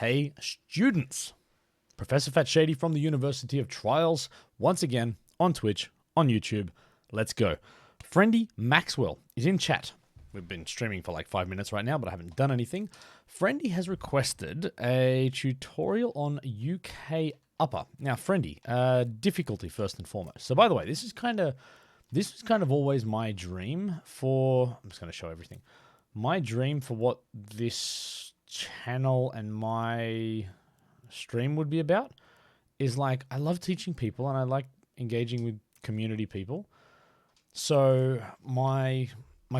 Hey, students! Professor Fat Shady from the University of Trials, once again on Twitch, on YouTube. Let's go. Friendy Maxwell is in chat. We've been streaming for like 5 minutes right now, but I haven't done anything. Friendy has requested a tutorial on UK upper. Now, Friendy, difficulty first and foremost. So, by the way, this is kind of always my dream for. I'm just going to show everything. My dream for what this channel and my stream would be about is like, I love teaching people and I like engaging with community people. So my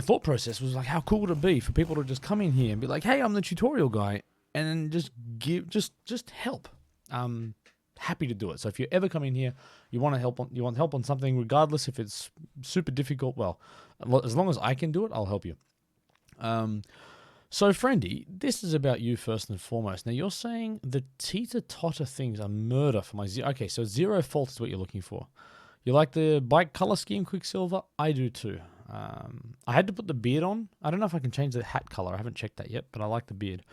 thought process was like, how cool would it be for people to just come in here and be like, hey, I'm the tutorial guy, and then just help. Happy to do it. So if you ever come in here, you want help on something, regardless if it's super difficult, well, as long as I can do it, I'll help you. So, Friendy, this is about you first and foremost. Now, you're saying the teeter-totter things are murder for my zero. Okay, so zero fault is what you're looking for. You like the bike color scheme, Quicksilver? I do too. I had to put the beard on. I don't know if I can change the hat color. I haven't checked that yet, but I like the beard.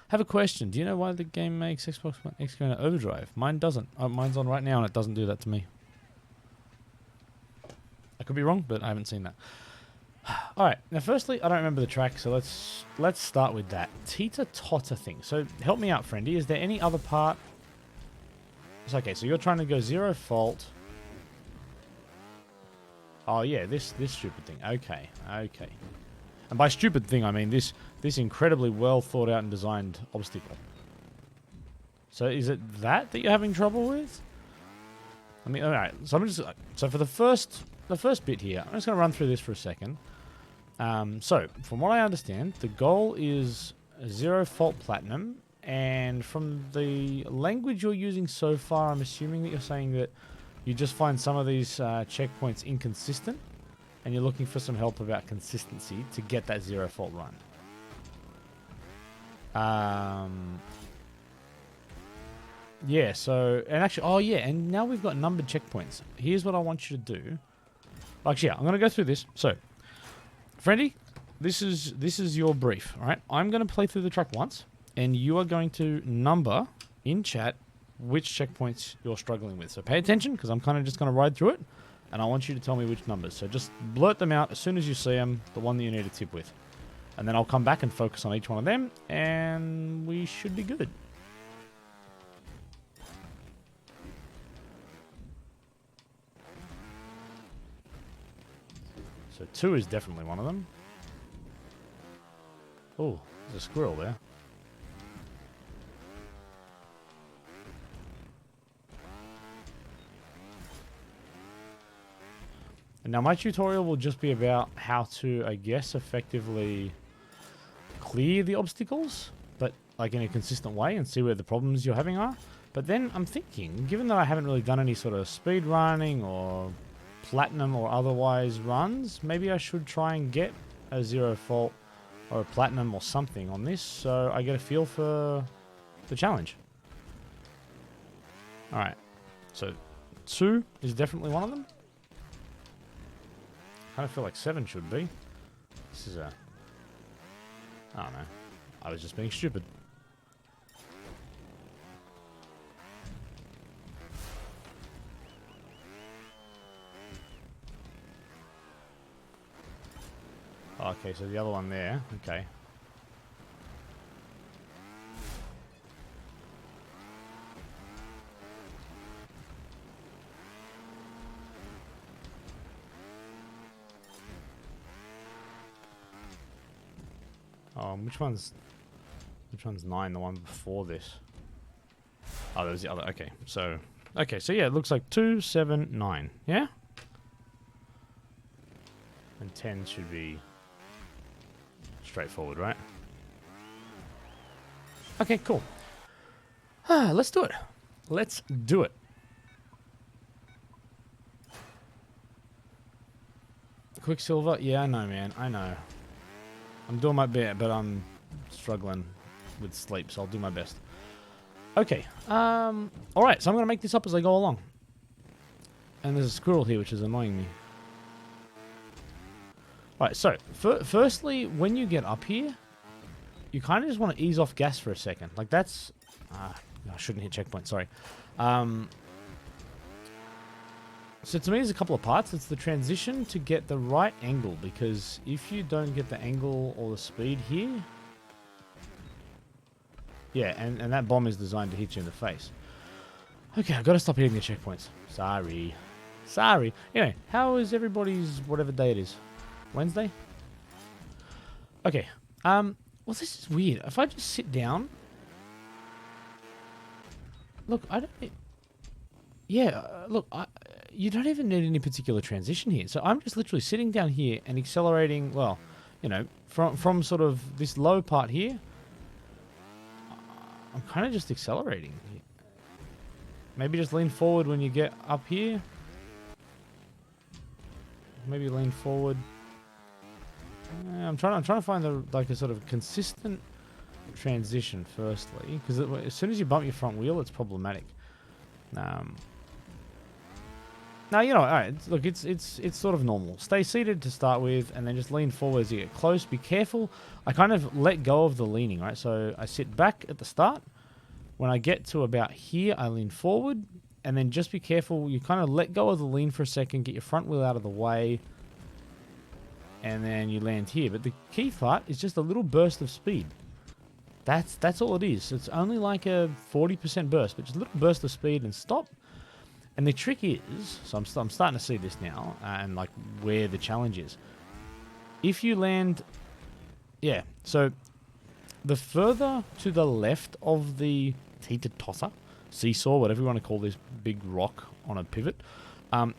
Have a question. Do you know why the game makes Xbox One X go into overdrive? Mine doesn't. Oh, mine's on right now, and it doesn't do that to me. I could be wrong, but I haven't seen that. All right. Now, firstly, I don't remember the track, so let's start with that teeter-totter thing. So, help me out, Friendy. Is there any other part? It's okay. So you're trying to go zero fault. Oh yeah, this stupid thing. Okay. And by stupid thing, I mean this incredibly well thought out and designed obstacle. So is it that you're having trouble with? I mean, all right. So so for the first bit here, I'm just going to run through this for a second. So from what I understand, the goal is zero fault platinum, and from the language you're using so far, I'm assuming that you're saying that you just find some of these checkpoints inconsistent, and you're looking for some help about consistency to get that zero fault run. Yeah, so, and actually, oh yeah, and now we've got numbered checkpoints. Here's what I want you to do. Actually, yeah, I'm going to go through this. So, Friendy, this is your brief, all right? I'm going to play through the track once, and you are going to number in chat which checkpoints you're struggling with. So pay attention, because I'm kind of just going to ride through it, and I want you to tell me which numbers. So just blurt them out as soon as you see them, the one that you need a tip with. And then I'll come back and focus on each one of them, and we should be good. So 2 is definitely one of them. Oh, there's a squirrel there. And now my tutorial will just be about how to, I guess, effectively clear the obstacles, but like in a consistent way, and see where the problems you're having are. But then I'm thinking, given that I haven't really done any sort of speed running or platinum or otherwise runs, maybe I should try and get a zero fault or a platinum or something on this, so I get a feel for the challenge. Alright, so 2 is definitely one of them. I kind of feel like 7 should be. This is I don't know. I was just being stupid. Okay, so the other one there. Okay. Which one's 9? The one before this. Oh, there's the other. Okay, so yeah, it looks like 2, 7, 9. Yeah. And 10 should be straightforward, right? Okay, cool. Let's do it. Let's do it. Quicksilver? Yeah, I know, man. I know. I'm doing my bit, but I'm struggling with sleep, so I'll do my best. Okay. Alright, so I'm going to make this up as I go along. And there's a squirrel here, which is annoying me. Alright, so, firstly, when you get up here, you kind of just want to ease off gas for a second. Like, that's I shouldn't hit checkpoint, sorry. So to me, there's a couple of parts. It's the transition to get the right angle, because if you don't get the angle or the speed here... Yeah, and that bomb is designed to hit you in the face. Okay, I've got to stop hitting the checkpoints. Sorry. Anyway, how is everybody's whatever day it is? Wednesday? Okay. Well, this is weird. If I just sit down... Look, I don't... Yeah, look, you don't even need any particular transition here. So I'm just literally sitting down here and accelerating, well, you know, from sort of this low part here. I'm kind of just accelerating. Maybe just lean forward when you get up here. Maybe lean forward. I'm trying to find a sort of consistent transition firstly, because as soon as you bump your front wheel, it's problematic. Now, you know, all right, look, it's sort of normal. Stay seated to start with, and then just lean forward as you get close. Be careful. I kind of let go of the leaning, right? So I sit back at the start. When I get to about here, I lean forward, and then just be careful. You kind of let go of the lean for a second, get your front wheel out of the way, and then you land here. But the key part is just a little burst of speed. That's all it is. It's only like a 40% burst, but just a little burst of speed and stop. And the trick is, so I'm starting to see this now, and like where the challenge is. If you land, yeah, so the further to the left of the teeter tosser, seesaw, whatever you want to call this big rock on a pivot,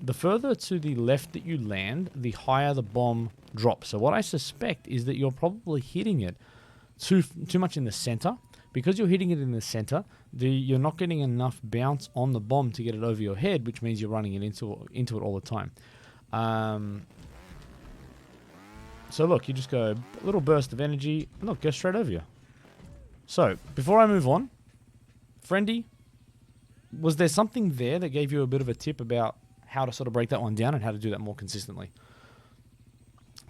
the further to the left that you land, the higher the bomb drops. So what I suspect is that you're probably hitting it too much in the center. Because you're hitting it in the center, you're not getting enough bounce on the bomb to get it over your head, which means you're running it into it all the time. So look, you just go a little burst of energy, and look, go straight over you. So, before I move on, Friendy, was there something there that gave you a bit of a tip about how to sort of break that one down and how to do that more consistently?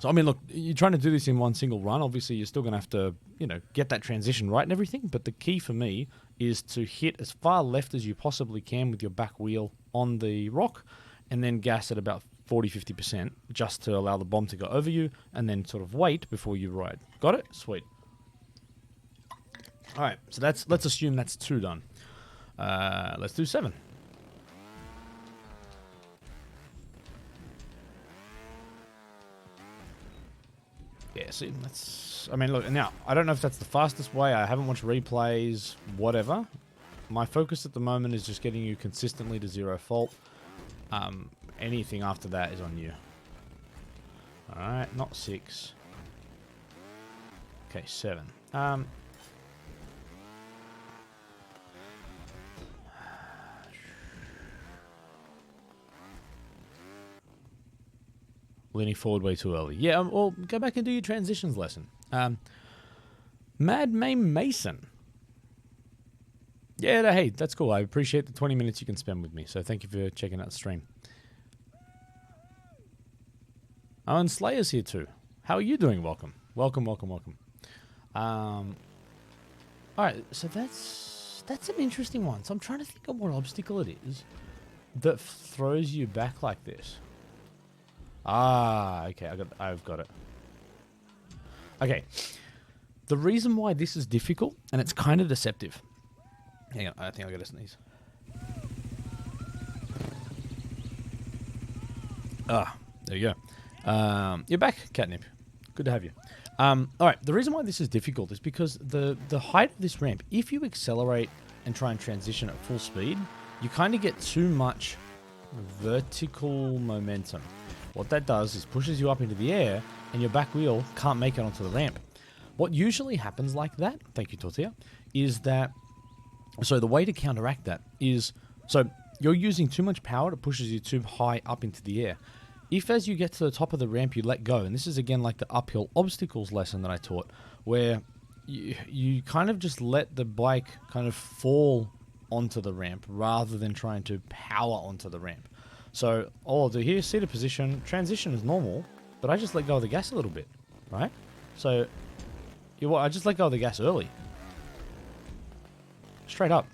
So, I mean, look, you're trying to do this in one single run. Obviously, you're still going to have to, you know, get that transition right and everything. But the key for me is to hit as far left as you possibly can with your back wheel on the rock, and then gas at about 40-50% just to allow the bomb to go over you, and then sort of wait before you ride. Got it? Sweet. All right, so let's assume that's 2 done. Let's do 7. Yeah, see, I mean, look, now, I don't know if that's the fastest way. I haven't watched replays, whatever. My focus at the moment is just getting you consistently to 0 fault. Anything after that is on you. Alright, not 6. Okay, 7. Leaning forward way too early. Yeah, well, go back and do your transitions lesson. Mad May Mason. Yeah, hey, that's cool. I appreciate the 20 minutes you can spend with me. So thank you for checking out the stream. Oh, and Slayer's here too. How are you doing? Welcome. Welcome. All right, so that's an interesting one. So I'm trying to think of what obstacle it is that throws you back like this. Ah, okay, I've got it. Okay, the reason why this is difficult, and it's kind of deceptive. Hang on, I think I got to sneeze. Ah, there you go. You're back, Catnip. Good to have you. All right, the reason why this is difficult is because the height of this ramp, if you accelerate and try and transition at full speed, you kind of get too much vertical momentum. What that does is pushes you up into the air, and your back wheel can't make it onto the ramp. What usually happens like that, thank you, Tortilla, is that, so the way to counteract that is, so you're using too much power, it pushes you too high up into the air. If as you get to the top of the ramp you let go, and this is again like the uphill obstacles lesson that I taught, where you kind of just let the bike kind of fall onto the ramp rather than trying to power onto the ramp. So all I'll do here, seated position, transition is normal, but I just let go of the gas a little bit, right? So I just let go of the gas early. straight up.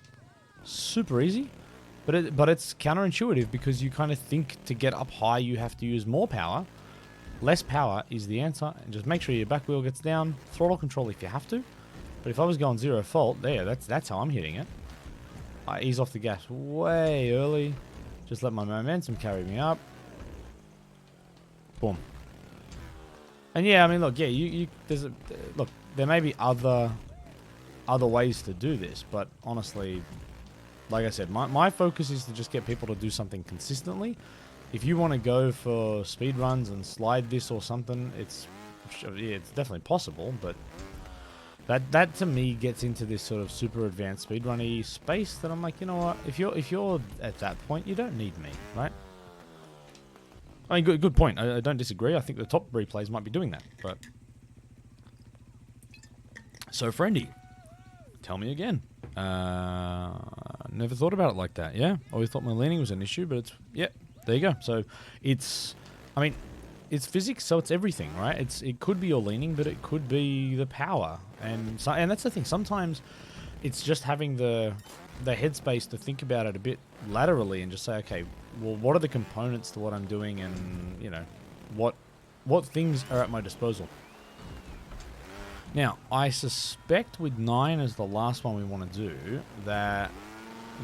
Super easy, but it's counterintuitive because you kind of think to get up high you have to use more power. Less power is the answer, and just make sure your back wheel gets down. Throttle control if you have to. But if I was going 0 fault, that's how I'm hitting it. I ease off the gas way early. Just let my momentum carry me up. Boom. And yeah, I mean, look, yeah, look, there may be other ways to do this, but honestly, like I said, my focus is to just get people to do something consistently. If you want to go for speed runs and slide this or something, it's definitely possible, but that to me gets into this sort of super advanced speedrunny space that I'm like, you know what? If you're at that point, you don't need me, right? I mean, good point. I don't disagree. I think the top replays might be doing that, but so friendy, tell me again. Never thought about it like that. Yeah, always thought my leaning was an issue, but there you go. So it's physics, so it's everything, right? It could be your leaning, but it could be the power, and that's the thing. Sometimes it's just having the headspace to think about it a bit laterally and just say, okay, well, what are the components to what I'm doing, and you know, what things are at my disposal. Now, I suspect with 9 as the last one we want to do that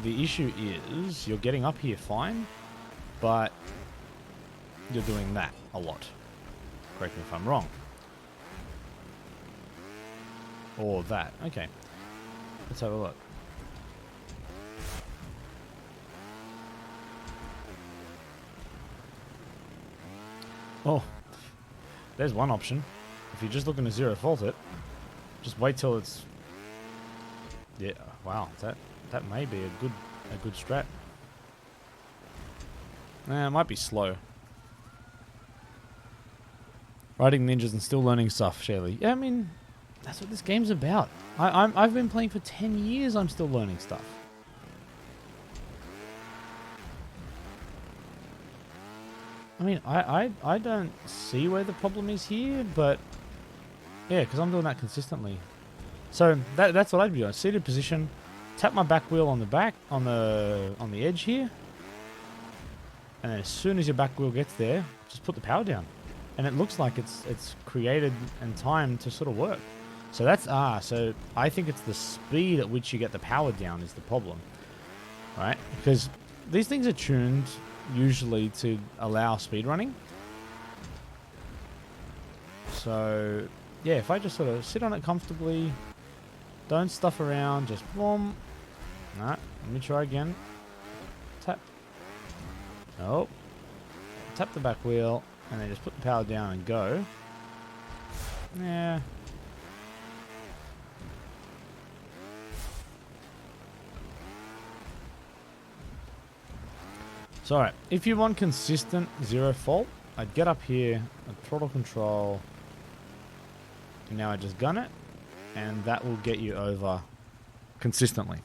the issue is you're getting up here fine, but you're doing that a lot. Correct me if I'm wrong. Or that. Okay. Let's have a look. Oh. There's one option. If you're just looking to 0 fault it, just wait till it's... Yeah, wow. That may be a good strat. It might be slow. Riding ninjas and still learning stuff, Shaylee. Yeah, I mean, that's what this game's about. I've been playing for 10 years, I'm still learning stuff. I mean, I don't see where the problem is here, but yeah, because I'm doing that consistently. So that's what I'd be doing. Seated position, tap my back wheel on the back, on the edge here, and then as soon as your back wheel gets there, just put the power down. And it looks like it's created and timed to sort of work. So that's so I think it's the speed at which you get the power down is the problem, right? Because these things are tuned usually to allow speed running. So yeah, if I just sort of sit on it comfortably, don't stuff around, just boom. Let me try again. Tap. Nope. Tap the back wheel. And then just put the power down and go. Yeah. So, alright. If you want consistent 0 fault, I'd get up here, throttle control. And now I just gun it. And that will get you over consistently.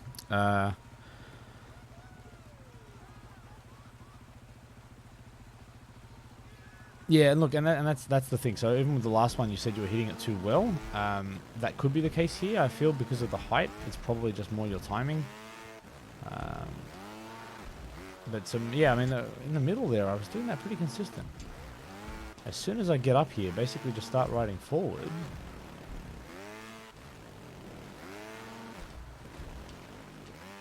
Yeah, and look, and that's the thing. So even with the last one, you said you were hitting it too well. That could be the case here. I feel because of the height, it's probably just more your timing. But yeah, I mean, in the middle there, I was doing that pretty consistent. As soon as I get up here, basically just start riding forward.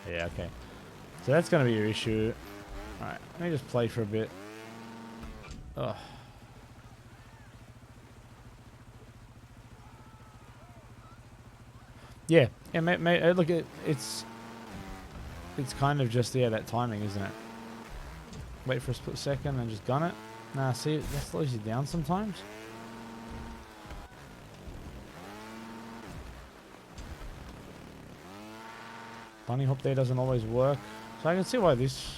Yeah, okay. So that's going to be your issue. All right, let me just play for a bit. Ugh. Yeah, look, it's kind of just, that timing, isn't it? Wait for a split second and just gun it. Nah, see, that slows you down sometimes. Bunny hop there doesn't always work. So I can see why this...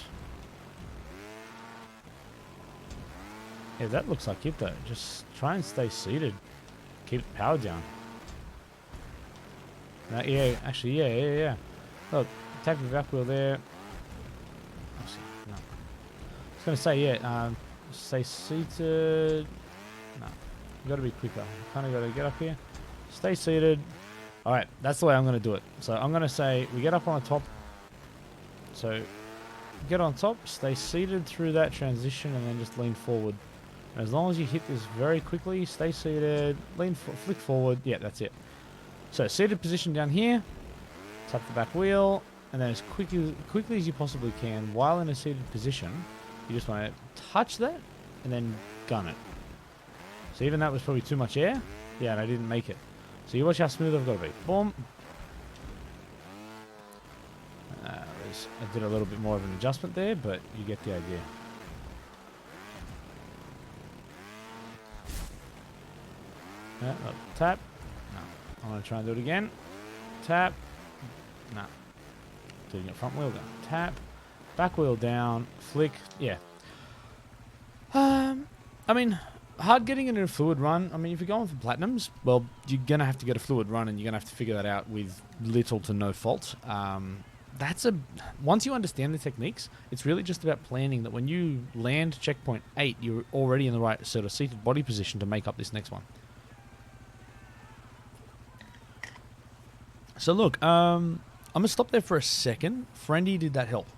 Yeah, that looks like it though. Just try and stay seated. Keep the power down. Yeah, actually, yeah. Look, tap your back wheel there. Actually, no. I was going to say, yeah, stay seated. No, you got to be quicker. Kind of got to get up here. Stay seated. All right, that's the way I'm going to do it. So I'm going to say we get up on the top. So get on top, stay seated through that transition, and then just lean forward. And as long as you hit this very quickly, stay seated, flick forward. Yeah, that's it. So seated position down here, tap the back wheel, and then as quickly as you possibly can, while in a seated position, you just want to touch that and then gun it. So even that was probably too much air. Yeah, and I didn't make it. So you watch how smooth I've got to be. Boom. I did a little bit more of an adjustment there, but you get the idea. Tap. No. I'm going to try and do it again. Tap. No. Doing it front wheel down. Tap. Back wheel down. Flick. Yeah. I mean, hard getting into a fluid run. I mean, if you're going for platinums, well, you're going to have to get a fluid run, and you're going to have to figure that out with little to no fault. Once you understand the techniques, it's really just about planning that when you land checkpoint 8, you're already in the right sort of seated body position to make up this next one. So look, I'm going to stop there for a second. Friendy, did that help?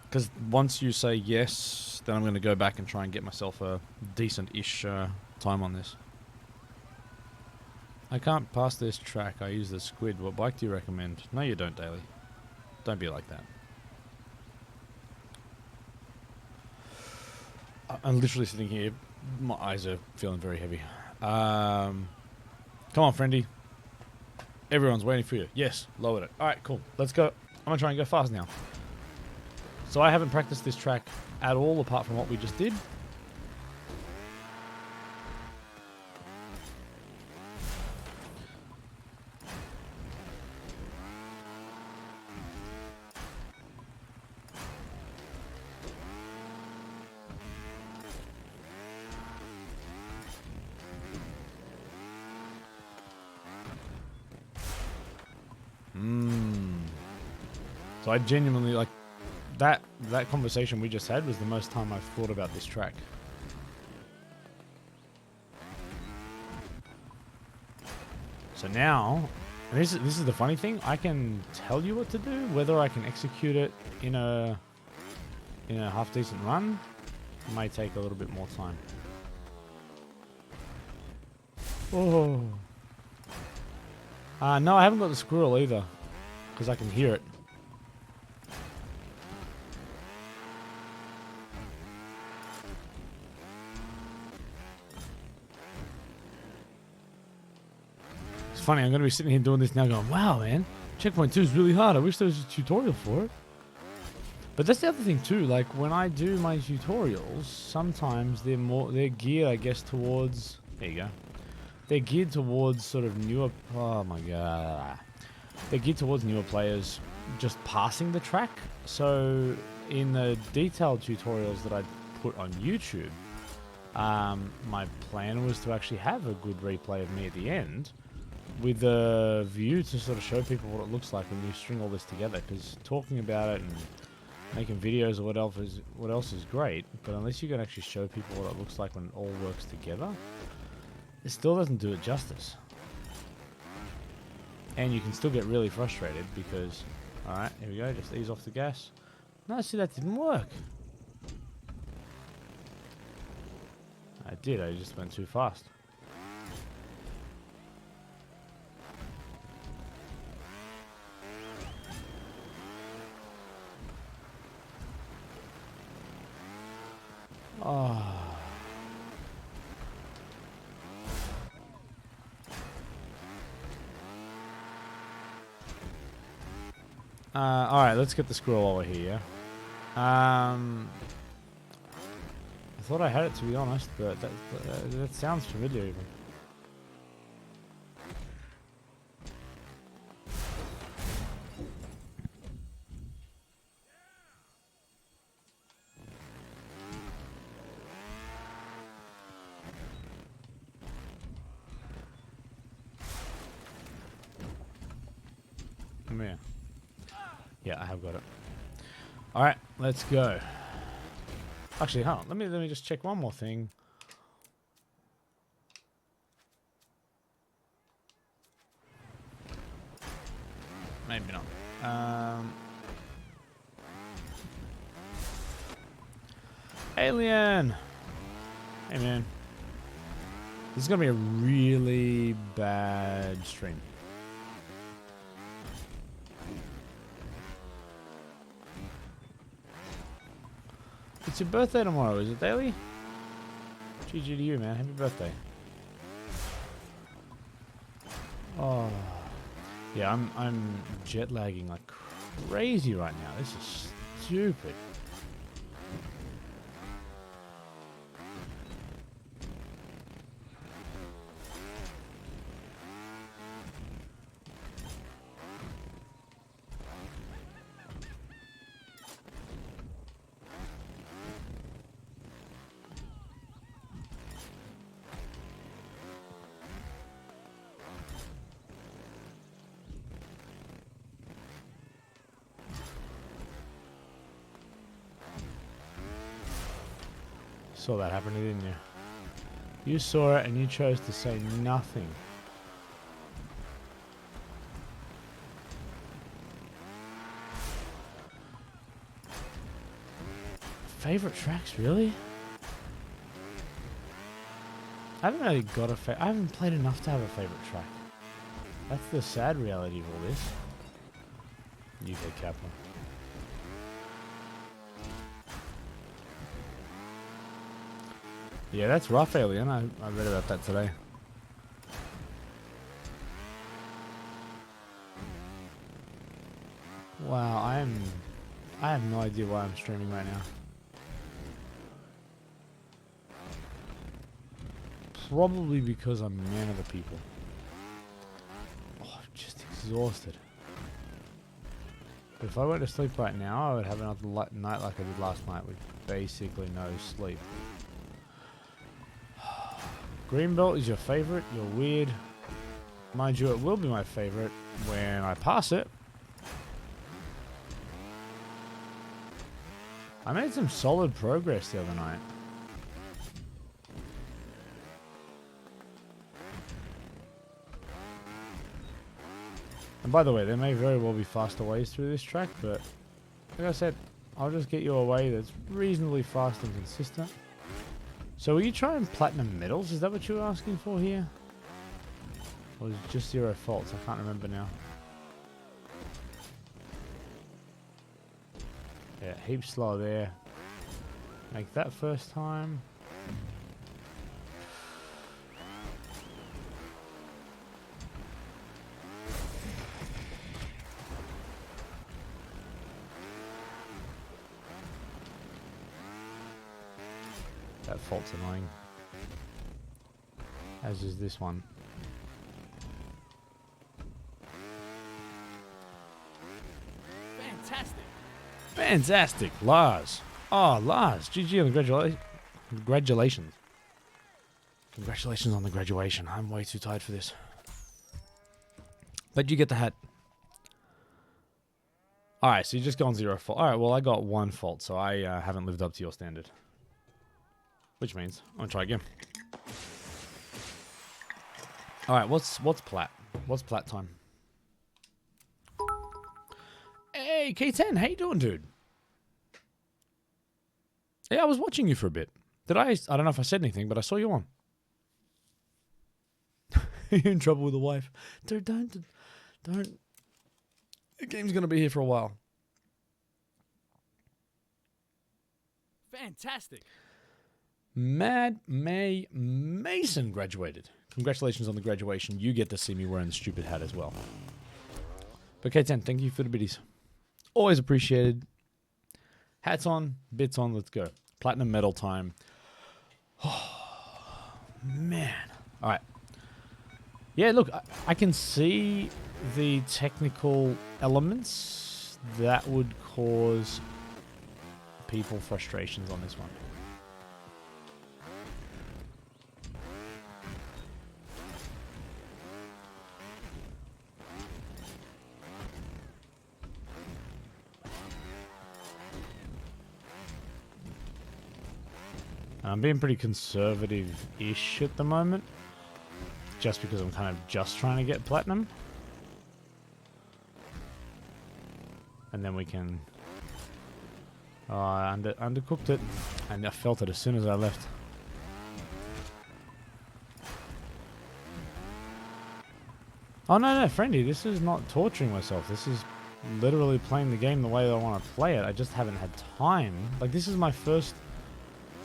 Because once you say yes, then I'm going to go back and try and get myself a decent-ish time on this. I can't pass this track. I use the squid. What bike do you recommend? No, you don't, Daily. Don't be like that. I'm literally sitting here. My eyes are feeling very heavy. Come on, Friendy. Everyone's waiting for you. Yes, lowered it. All right, cool. Let's go. I'm going to try and go fast now. So I haven't practiced this track at all apart from what we just did. So I genuinely, like, that conversation we just had was the most time I've thought about this track. So now, and this is the funny thing, I can tell you what to do. Whether I can execute it in a half decent run may take a little bit more time. Oh. No, I haven't got the squirrel either, because I can hear it. It's funny, I'm going to be sitting here doing this now going, wow, man, checkpoint 2 is really hard. I wish there was a tutorial for it. But that's the other thing too, like when I do my tutorials, sometimes they're geared, I guess, towards, there you go. They're geared towards sort of newer, oh my god. They're geared towards newer players just passing the track. So in the detailed tutorials that I put on YouTube, my plan was to actually have a good replay of me at the end with a view to sort of show people what it looks like when you string all this together. Because talking about it and making videos or what else is great, but unless you can actually show people what it looks like when it all works together, it still doesn't do it justice. And you can still get really frustrated because, alright, here we go, just ease off the gas. No, see, that didn't work. I did, I just went too fast. Oh. Alright, let's get the squirrel over here. I thought I had it, to be honest, but that sounds familiar even. Come here. Yeah, I have got it. All right, let's go. Actually, hold on. Let me just check one more thing. maybe not. Alien! Hey, man. This is going to be a really bad stream. It's your birthday tomorrow, is it, Daily? GG to you, man. Happy birthday. Oh. Yeah, I'm jet lagging like crazy right now. This is stupid. Saw that happen, didn't you? You saw it and you chose to say nothing. Favorite tracks, really? I haven't really got a I haven't played enough to have a favorite track. That's the sad reality of all this. UK Kappa. Yeah, that's rough, Alien. I read about that today. Wow, I have no idea why I'm streaming right now. Probably because I'm man of the people. Oh, I'm just exhausted. But if I went to sleep right now, I would have another night like I did last night with basically no sleep. Greenbelt is your favorite. You're weird. Mind you, it will be my favorite when I pass it. I made some solid progress the other night. And by the way, there may very well be faster ways through this track, but like I said, I'll just get you a way that's reasonably fast and consistent. So are you trying platinum medals? Is that what you were asking for here? Or is it just 0 faults? I can't remember now. Yeah, heaps slow there. Make that first time. That fault's annoying. As is this one. Fantastic. Fantastic, Lars. Oh, Lars. GG on the congratulations. Congratulations on the graduation. I'm way too tired for this. But you get the hat. Alright, so you just gone 0 fault. Alright, well I got 1 fault, so I haven't lived up to your standard. Which means I'm gonna try again. Alright, what's plat? What's plat time? Hey, K10, how you doing, dude? Yeah, I was watching you for a bit. I don't know if I said anything, but I saw you on. You're in trouble with the wife. Dude, don't. The game's gonna be here for a while. Fantastic. Mad May Mason graduated. Congratulations on the graduation. You get to see me wearing the stupid hat as well. But K10, thank you for the biddies. Always appreciated. Hats on, bits on, let's go. Platinum medal time. Oh, man. All right. Yeah, look, I can see the technical elements that would cause people frustrations on this one. I'm being pretty conservative-ish at the moment, just because I'm kind of just trying to get platinum. And then we can... Oh, I undercooked it. And I felt it as soon as I left. Oh, no, Friendy, this is not torturing myself. This is literally playing the game the way I want to play it. I just haven't had time. Like, this is my first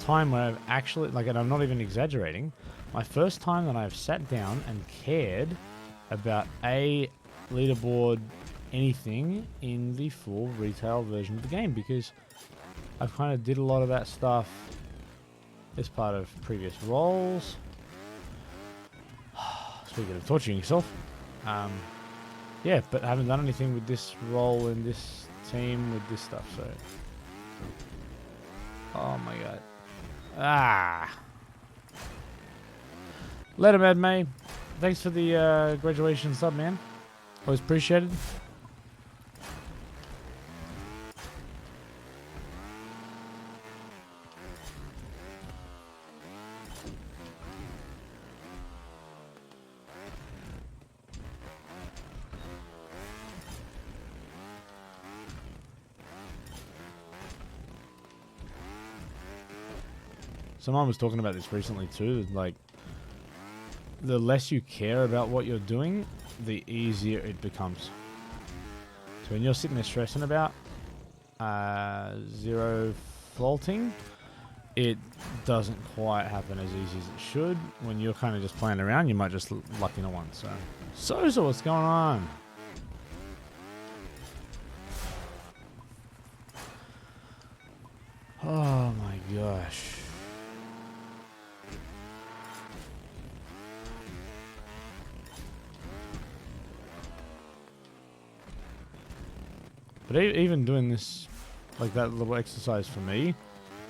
time where I've actually... Like, and I'm not even exaggerating. My first time that I've sat down and cared about a leaderboard anything in the full retail version of the game, because I've kind of did a lot of that stuff as part of previous roles. Speaking of torturing yourself, yeah, but I haven't done anything with this role in this team with this stuff, so... Oh my god. Ah! Later, Mad May. Thanks for the graduation sub, man. Always appreciated. Someone was talking about this recently too, like, the less you care about what you're doing, the easier it becomes. So when you're sitting there stressing about zero faulting, it doesn't quite happen as easy as it should. When you're kind of just playing around, you might just luck into one. So what's going on? Oh my gosh. But even doing this, like that little exercise for me,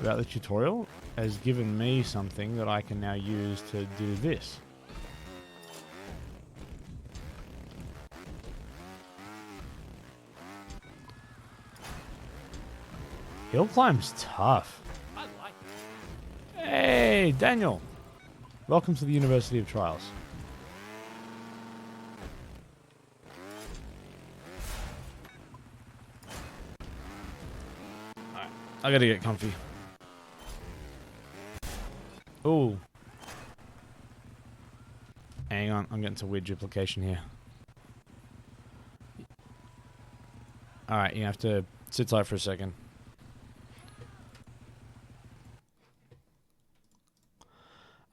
about the tutorial, has given me something that I can now use to do this. Hill climb's tough. I like it. Hey, Daniel. Welcome to the University of Trials. I gotta get comfy. Ooh. Hang on, I'm getting some weird duplication here. Alright, you have to sit tight for a second.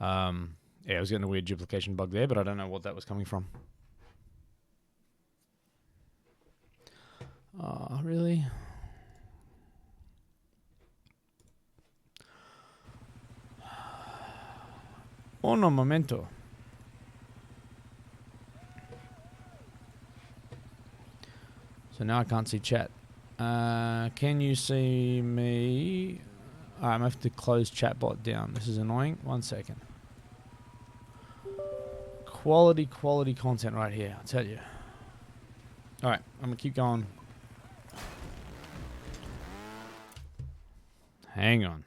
Yeah, I was getting a weird duplication bug there, but I don't know what that was coming from. Oh, really? Uno momento. So now I can't see chat. Can you see me? Alright, I'm going to have to close chatbot down. This is annoying. 1 second. Quality content right here, I'll tell you. Alright, I'm going to keep going. Hang on.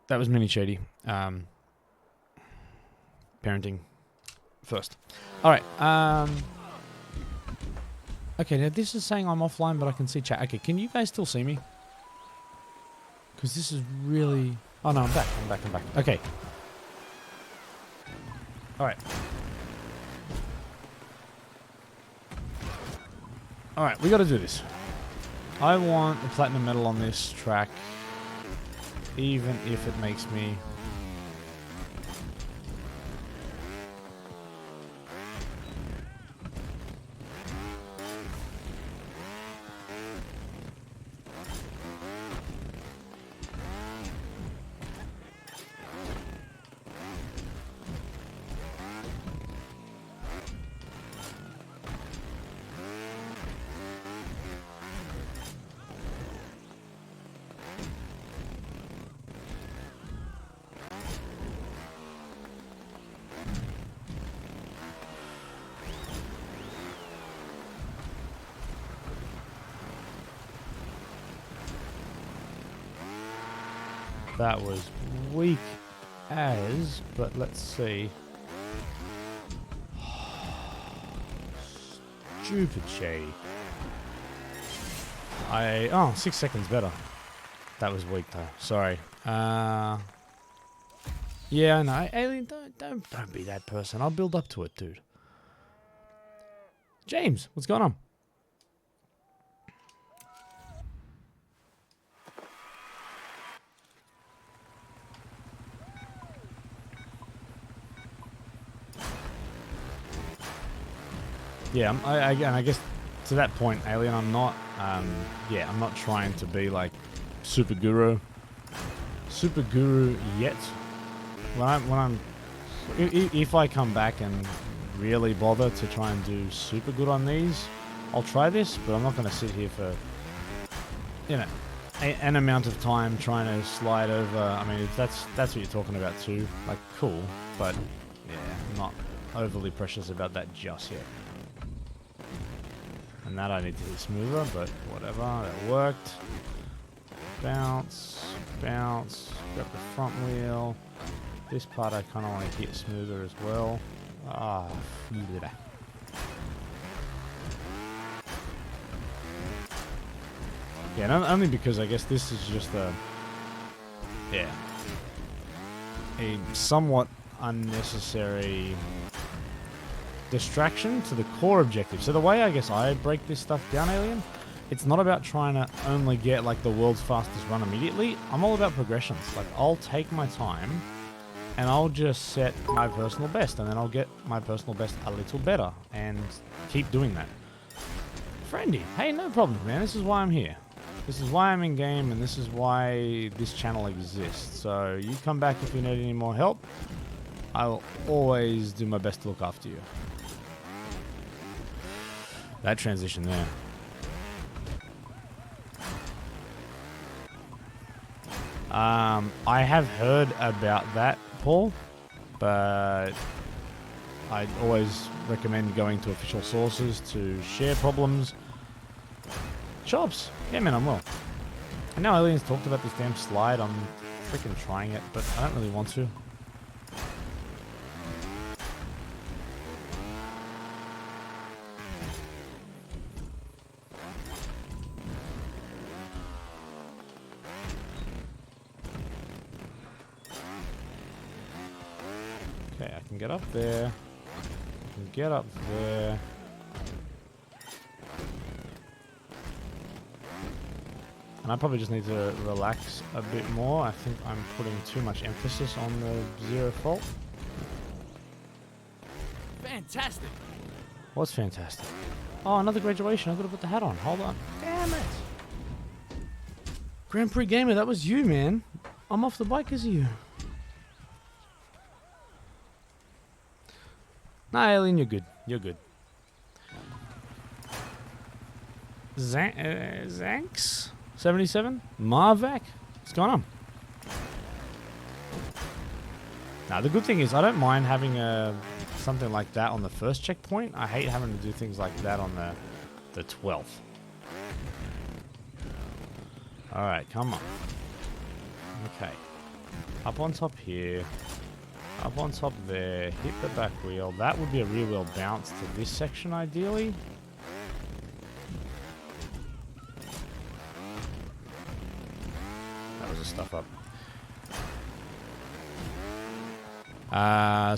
That was Mini Shady. Parenting first. Alright. Okay, now this is saying I'm offline, but I can see chat. Okay, can you guys still see me? Because this is really... Oh no, I'm back. Okay. Alright. Alright, we gotta do this. I want the platinum medal on this track. Even if it makes me... that was weak as, but let's see. Stupid shady. Oh, 6 seconds better. That was weak though. Sorry. Yeah, I know. Alien, don't be that person. I'll build up to it, dude. James, what's going on? Yeah, I guess to that point, Alien, I'm not, I'm not trying to be like super guru yet. If I come back and really bother to try and do super good on these, I'll try this, but I'm not going to sit here for, you know, an amount of time trying to slide over. I mean, if that's what you're talking about too, like, cool, but yeah, I'm not overly precious about that just yet. And that I need to hit smoother, but whatever, that worked. Bounce, bounce, grab the front wheel. This part I kind of want to hit smoother as well. Ah, bleh. Yeah, only because I guess this is just a somewhat unnecessary distraction to the core objective. So the way I guess I break this stuff down, Alien, it's not about trying to only get like the world's fastest run immediately. I'm all about progressions. Like, I'll take my time and I'll just set my personal best, and then I'll get my personal best a little better and keep doing that. Friendy, hey, no problem, man. This is why I'm here. This is why I'm in game, and this is why this channel exists. So you come back if you need any more help. I'll always do my best to look after you. That transition there. I have heard about that, Paul, but I'd always recommend going to official sources to share problems. Chops! Yeah, man, I'm well. I know Alien's talked about this damn slide. I'm freaking trying it, but I don't really want to. Okay, I can get up there. I can get up there. And I probably just need to relax a bit more. I think I'm putting too much emphasis on the zero fault. Fantastic. What's fantastic? Oh, another graduation. I've got to put the hat on. Hold on. Damn it. Grand Prix Gamer, that was you, man. I'm off the bike because of you. Nah, Alien, you're good. You're good. Zanks? 77? Marvac? What's going on? Now, the good thing is I don't mind having something like that on the first checkpoint. I hate having to do things like that on the 12th. Alright, come on. Okay. Up on top here. Up on top there. Hit the back wheel. That would be a rear wheel bounce to this section, ideally. Stuff up.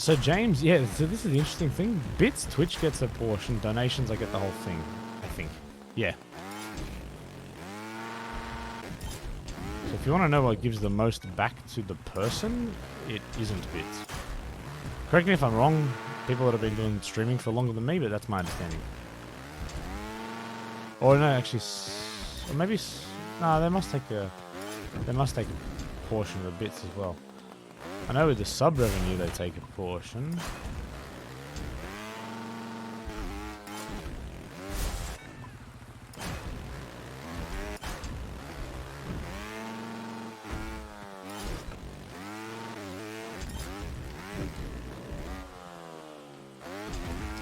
So James, yeah, so this is the interesting thing. Bits, Twitch gets a portion. Donations, I get the whole thing, I think. Yeah. So if you want to know what gives the most back to the person, it isn't Bits. Correct me if I'm wrong. People that have been doing streaming for longer than me, but that's my understanding. Or no, actually, or maybe, no, they must take a portion of the Bits as well. I know with the sub revenue they take a portion.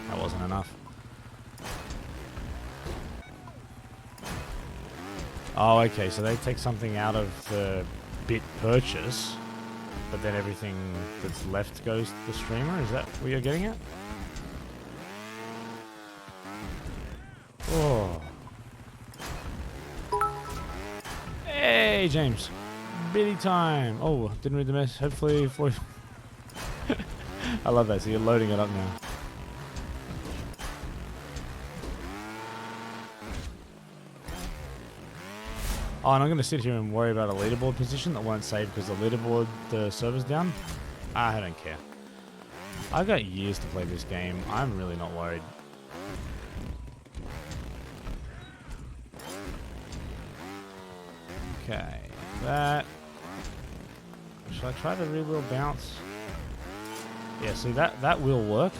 That wasn't enough. Oh, okay, so they take something out of the bit purchase, but then everything that's left goes to the streamer. Is that what you're getting at? Oh. Hey, James. Biddy time. Oh, didn't read the mess. Hopefully for I love that. So you're loading it up now. Oh, and I'm going to sit here and worry about a leaderboard position that won't save because the leaderboard, the server's down. I don't care. I've got years to play this game. I'm really not worried. Okay, that. Should I try the rear wheel bounce? Yeah, see that will work.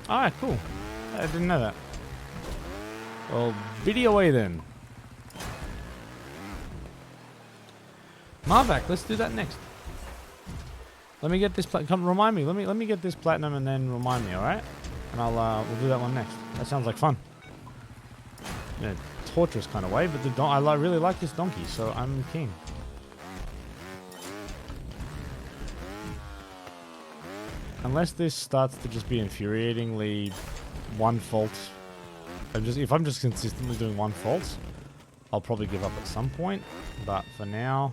Alright, cool. I didn't know that. Well, biddy away then. Marvac, let's do that next. Let me get this come remind me. Let me get this platinum and then remind me, alright? And I'll we'll do that one next. That sounds like fun. In a torturous kind of way, but the I really like this donkey, so I'm keen. Unless this starts to just be infuriatingly one fault. If I'm just consistently doing one fault, I'll probably give up at some point. But for now,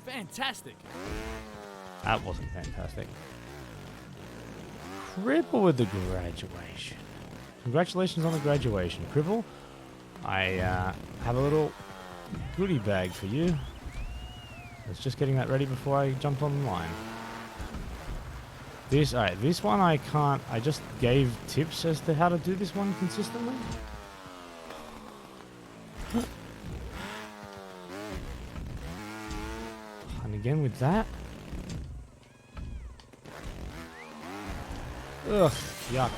fantastic. That wasn't fantastic. Cripple with the graduation. Congratulations on the graduation, Cripple. I have a little goodie bag for you. I was just getting that ready before I jumped online. Alright, this one I can't. I just gave tips as to how to do this one consistently. And again with that. Ugh, yuck.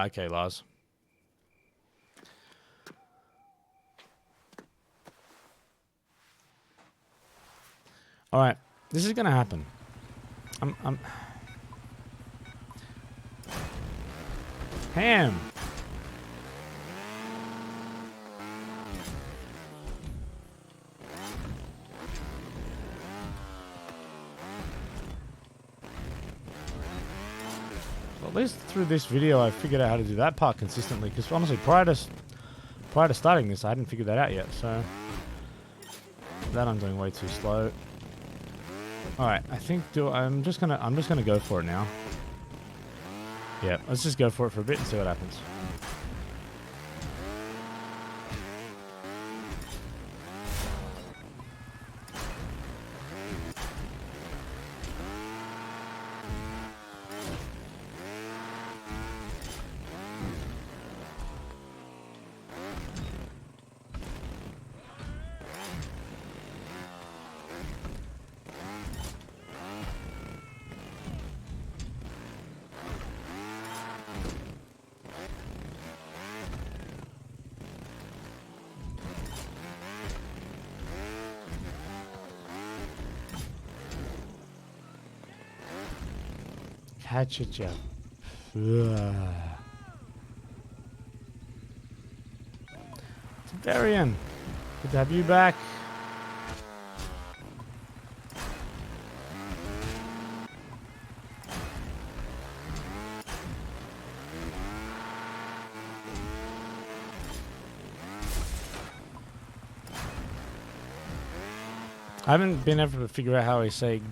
Okay, Lars. All right, this is gonna happen. I'm Ham. Well, at least through this video, I figured out how to do that part consistently. Because honestly, prior to starting this, I hadn't figured that out yet. So that I'm doing way too slow. All right, I think I'm just gonna go for it now. Yeah, let's just go for it for a bit and see what happens. Catch it, Jeff. Varian, good to have you back. I haven't been able to figure out how I say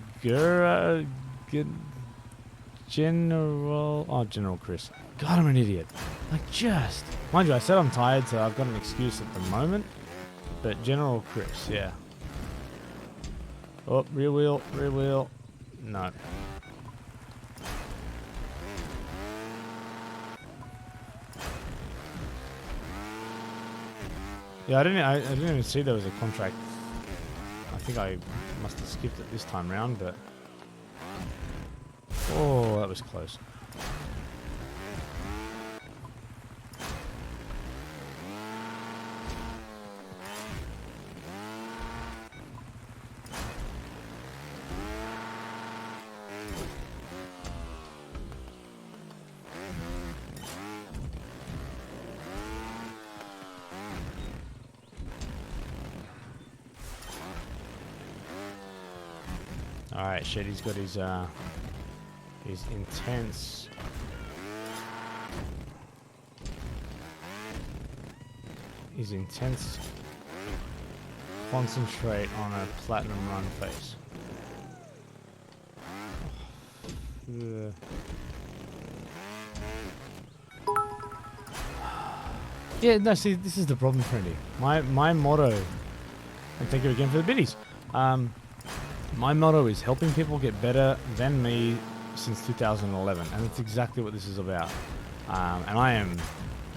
General Chris. God, I'm an idiot. Mind you, I said I'm tired, so I've got an excuse at the moment. But General Chris, yeah. Oh, rear wheel. No. Yeah, I didn't even see there was a contract. I think I must have skipped it this time round, but... Oh, that was close. Alright, Shady's got his intense... His intense concentrate on a platinum run face. Ugh. Yeah, no, see, this is the problem, friendy. My motto, and thank you again for the biddies. My motto is helping people get better than me since 2011, and that's exactly what this is about. And I am,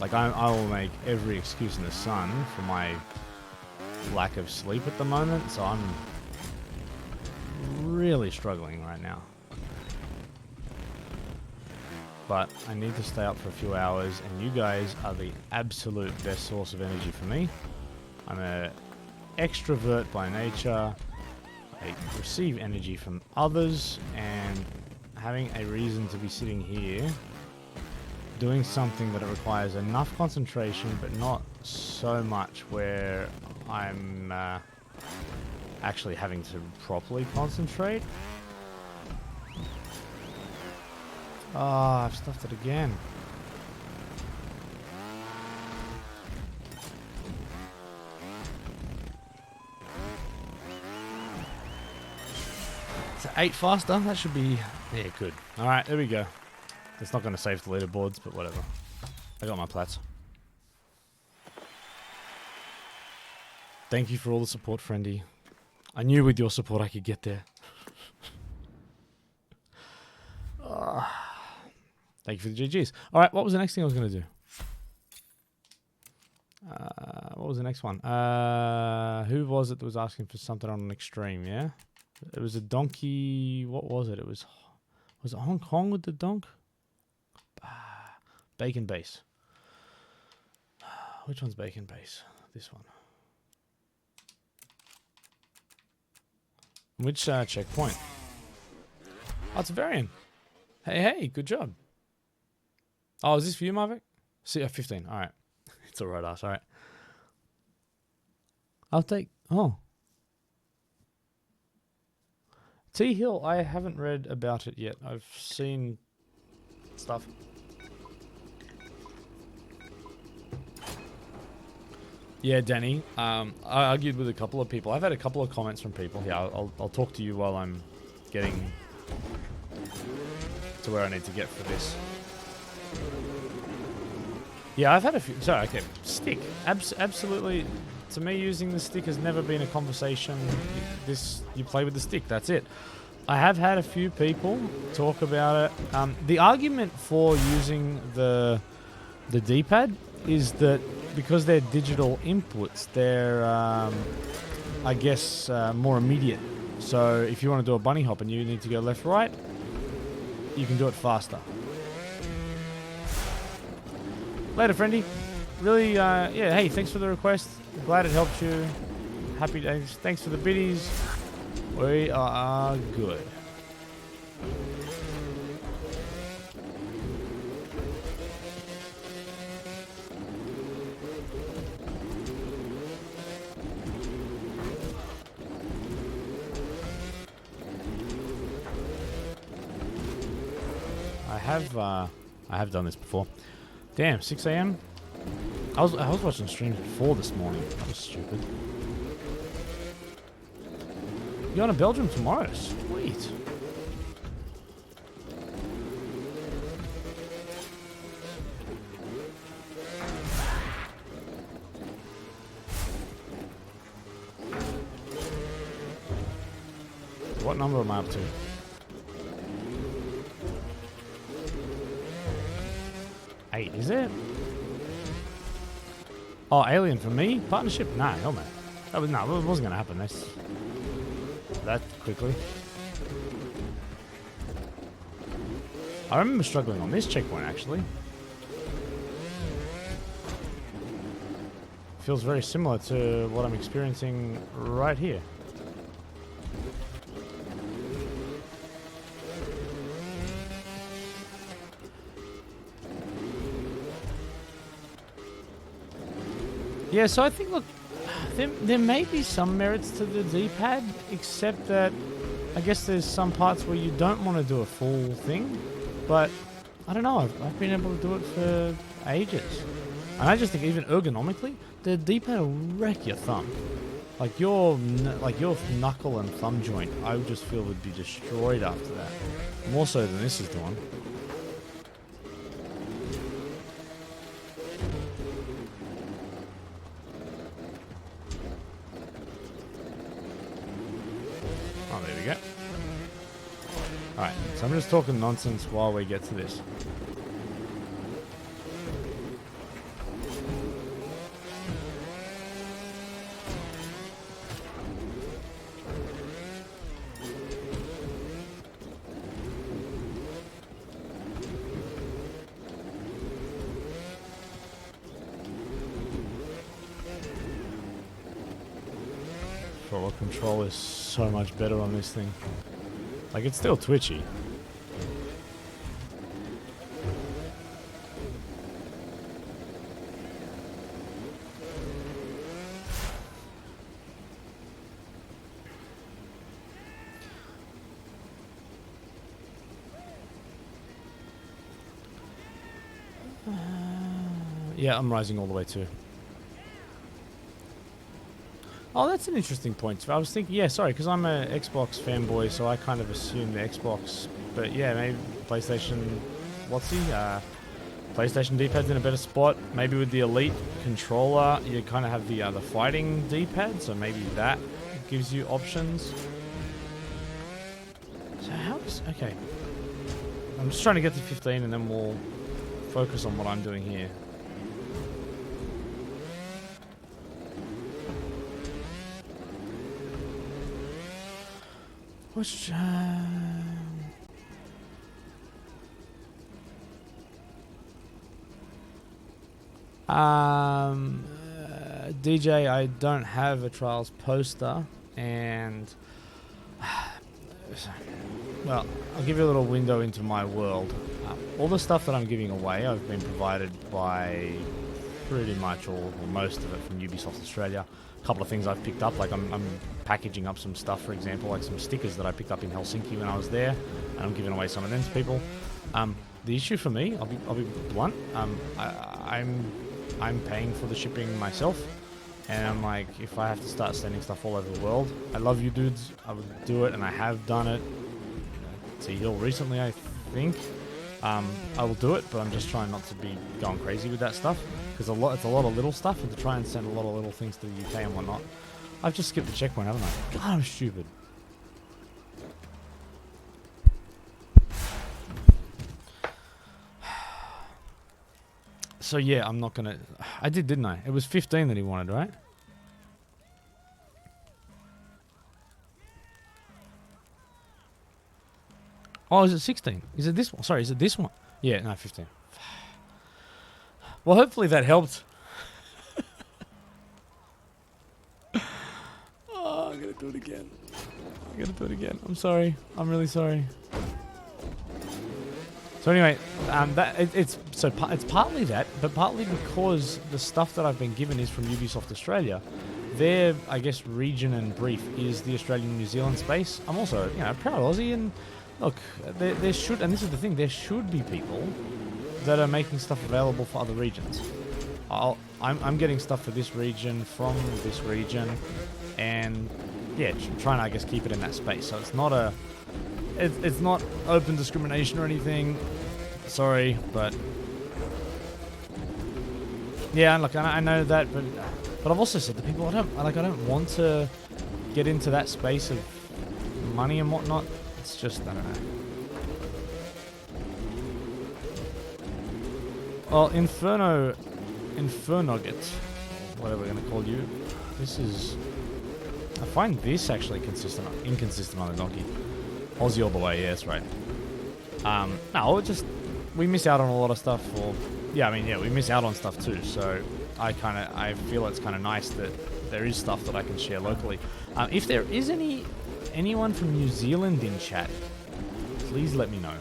like, I will make every excuse in the sun for my lack of sleep at the moment, so I'm really struggling right now. But I need to stay up for a few hours, and you guys are the absolute best source of energy for me. I'm an extrovert by nature. I receive energy from others, and having a reason to be sitting here doing something that requires enough concentration but not so much where I'm actually having to properly concentrate. Ah, I've stuffed it again. It's 8 faster. That should be... Yeah, good. Alright, there we go. It's not going to save the leaderboards, but whatever. I got my plats. Thank you for all the support, friendy. I knew with your support I could get there. Thank you for the GGs. Alright, what was the next thing I was going to do? What was the next one? Who was it that was asking for something on an extreme, yeah? It was a donkey... What was it? Was it Hong Kong with the donk? Bacon base. Which one's bacon base? This one. Which checkpoint? Oh, it's a variant. Hey, good job. Oh, is this for you, Marvick? See, 15. All right. It's all right, ass. All right. I'll take... Oh. T Hill, I haven't read about it yet. I've seen stuff. Yeah, Danny. I argued with a couple of people. I've had a couple of comments from people. Yeah, I'll talk to you while I'm getting to where I need to get for this. Yeah, I've had a few. Sorry, okay. Stick. Absolutely. To me, using the stick has never been a conversation. You play with the stick. That's it. I have had a few people talk about it. The argument for using the D-pad is that because they're digital inputs, they're, I guess, more immediate. So if you want to do a bunny hop and you need to go left, right, you can do it faster. Later, friendy. Really, yeah, hey, thanks for the request. Glad it helped you. Happy days. Thanks for the biddies. We are good. I have done this before. Damn, 6 AM? I was watching streams at 4 this morning. That was stupid. You're going to Belgium tomorrow? Sweet. What number am I up to? 8, is it? Oh, Alien for me? Partnership? Nah, hell no. That was, no, it wasn't going to happen that quickly. I remember struggling on this checkpoint, actually. Feels very similar to what I'm experiencing right here. Yeah, so I think, look, there may be some merits to the D-pad, except that I guess there's some parts where you don't want to do a full thing, but I don't know, I've been able to do it for ages. And I just think even ergonomically, the D-pad will wreck your thumb. Like your knuckle and thumb joint, I would just feel would be destroyed after that. More so than this is doing. Oh, there we go. Alright, so I'm just talking nonsense while we get to this. Controller control is so much better on this thing. Like, it's still twitchy. Yeah, I'm rising all the way too. Oh, that's an interesting point. I was thinking, yeah, sorry, because I'm an Xbox fanboy, so I kind of assume the Xbox. But yeah, maybe PlayStation, PlayStation D-pad's in a better spot. Maybe with the Elite controller, you kind of have the fighting D-pad, so maybe that gives you options. So how does... Okay. I'm just trying to get to 15 and then we'll focus on what I'm doing here. Which, DJ, I don't have a Trials poster, and well, I'll give you a little window into my world. All the stuff that I'm giving away, I've been provided by pretty much all, or most of it, from Ubisoft Australia. A couple of things I've picked up, like I'm packaging up some stuff, for example, like some stickers that I picked up in Helsinki when I was there, and I'm giving away some of them to people. The issue for me, I'll be blunt. I'm paying for the shipping myself, and I'm like, if I have to start sending stuff all over the world, I love you dudes, I would do it, and I have done it. T Hill recently, I think. I will do it, but I'm just trying not to be going crazy with that stuff, because it's a lot of little stuff, and to try and send a lot of little things to the UK and whatnot. I've just skipped the checkpoint, haven't I? God, I'm stupid. So yeah, I'm not gonna... I did, didn't I? It was 15 that he wanted, right? Oh, is it 16? Is it this one? Sorry, is it this one? Yeah, no, 15. Well, hopefully that helped. Oh, I'm gonna do it again. I'm sorry. I'm really sorry. So anyway, it's partly that, but partly because the stuff that I've been given is from Ubisoft Australia. Their, I guess, region and brief is the Australian New Zealand space. I'm also, a proud Aussie, and look, there should, and this is the thing, there should be people that are making stuff available for other regions. I'm getting stuff for this region from this region, and yeah, trying to, I guess, keep it in that space. So it's not it's not open discrimination or anything. Sorry, but yeah, look, I know that, but I've also said to people, I don't want to get into that space of money and whatnot. It's just, I don't know. Well, Infernogate, whatever we're going to call you. This is... I find this actually inconsistent on the donkey. Aussie all the way, yeah, that's right. No, it just... We miss out on a lot of stuff, or... Yeah, I mean, yeah, we miss out on stuff too, so I feel it's kind of nice that there is stuff that I can share locally. If there is anyone from New Zealand in chat, please let me know.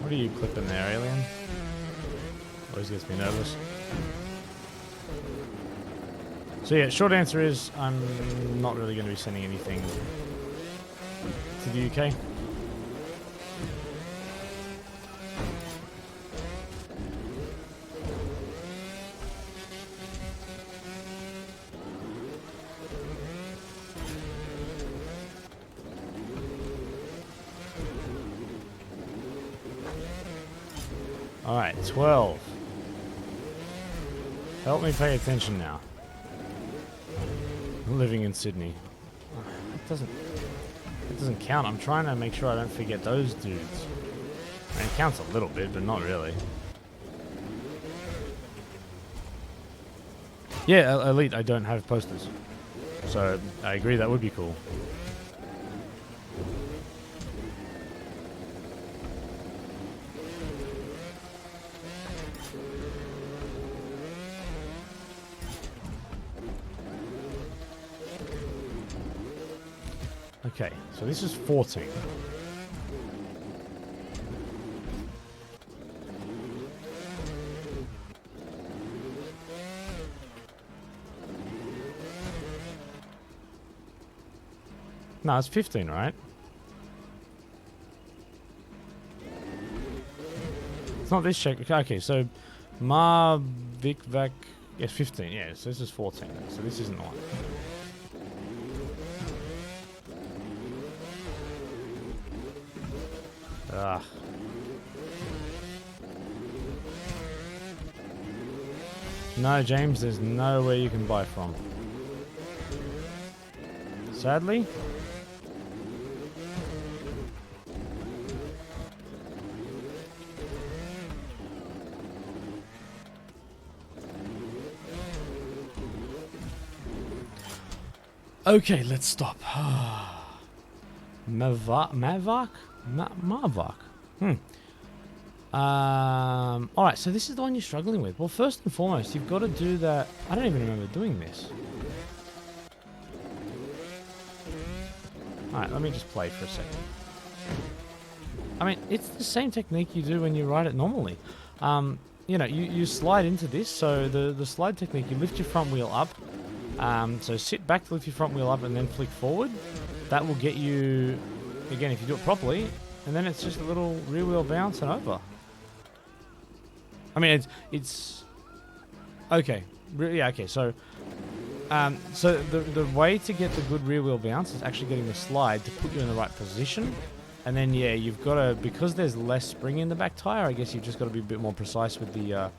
What are you clipping there, alien? Always gets me nervous. So yeah, short answer is I'm not really going to be sending anything to the UK. Alright, 12. Help me pay attention now. I'm living in Sydney. It doesn't count. I'm trying to make sure I don't forget those dudes. I mean, it counts a little bit, but not really. Yeah, Elite, I don't have posters. So, I agree, that would be cool. Okay, so this is 14. No, it's 15, right? It's not this check. Okay, so Ma Vic Vac. Yes, 15. Yeah, so this is 14. So this isn't the one. Ugh. No, James, there's nowhere you can buy from. Sadly. Okay, let's stop. Mavak? Marvak. Alright, so this is the one you're struggling with. Well, first and foremost, you've got to do that. I don't even remember doing this. Alright, let me just play for a second. I mean, it's the same technique you do when you ride it normally. You know, you slide into this, so the slide technique, you lift your front wheel up. So sit back to lift your front wheel up and then flick forward. That will get you, again, if you do it properly, and then it's just a little rear wheel bounce and over. I mean, it's okay. Yeah, okay. So, so the way to get the good rear wheel bounce is actually getting the slide to put you in the right position, and then yeah, you've got to, because there's less spring in the back tire. I guess you've just got to be a bit more precise with the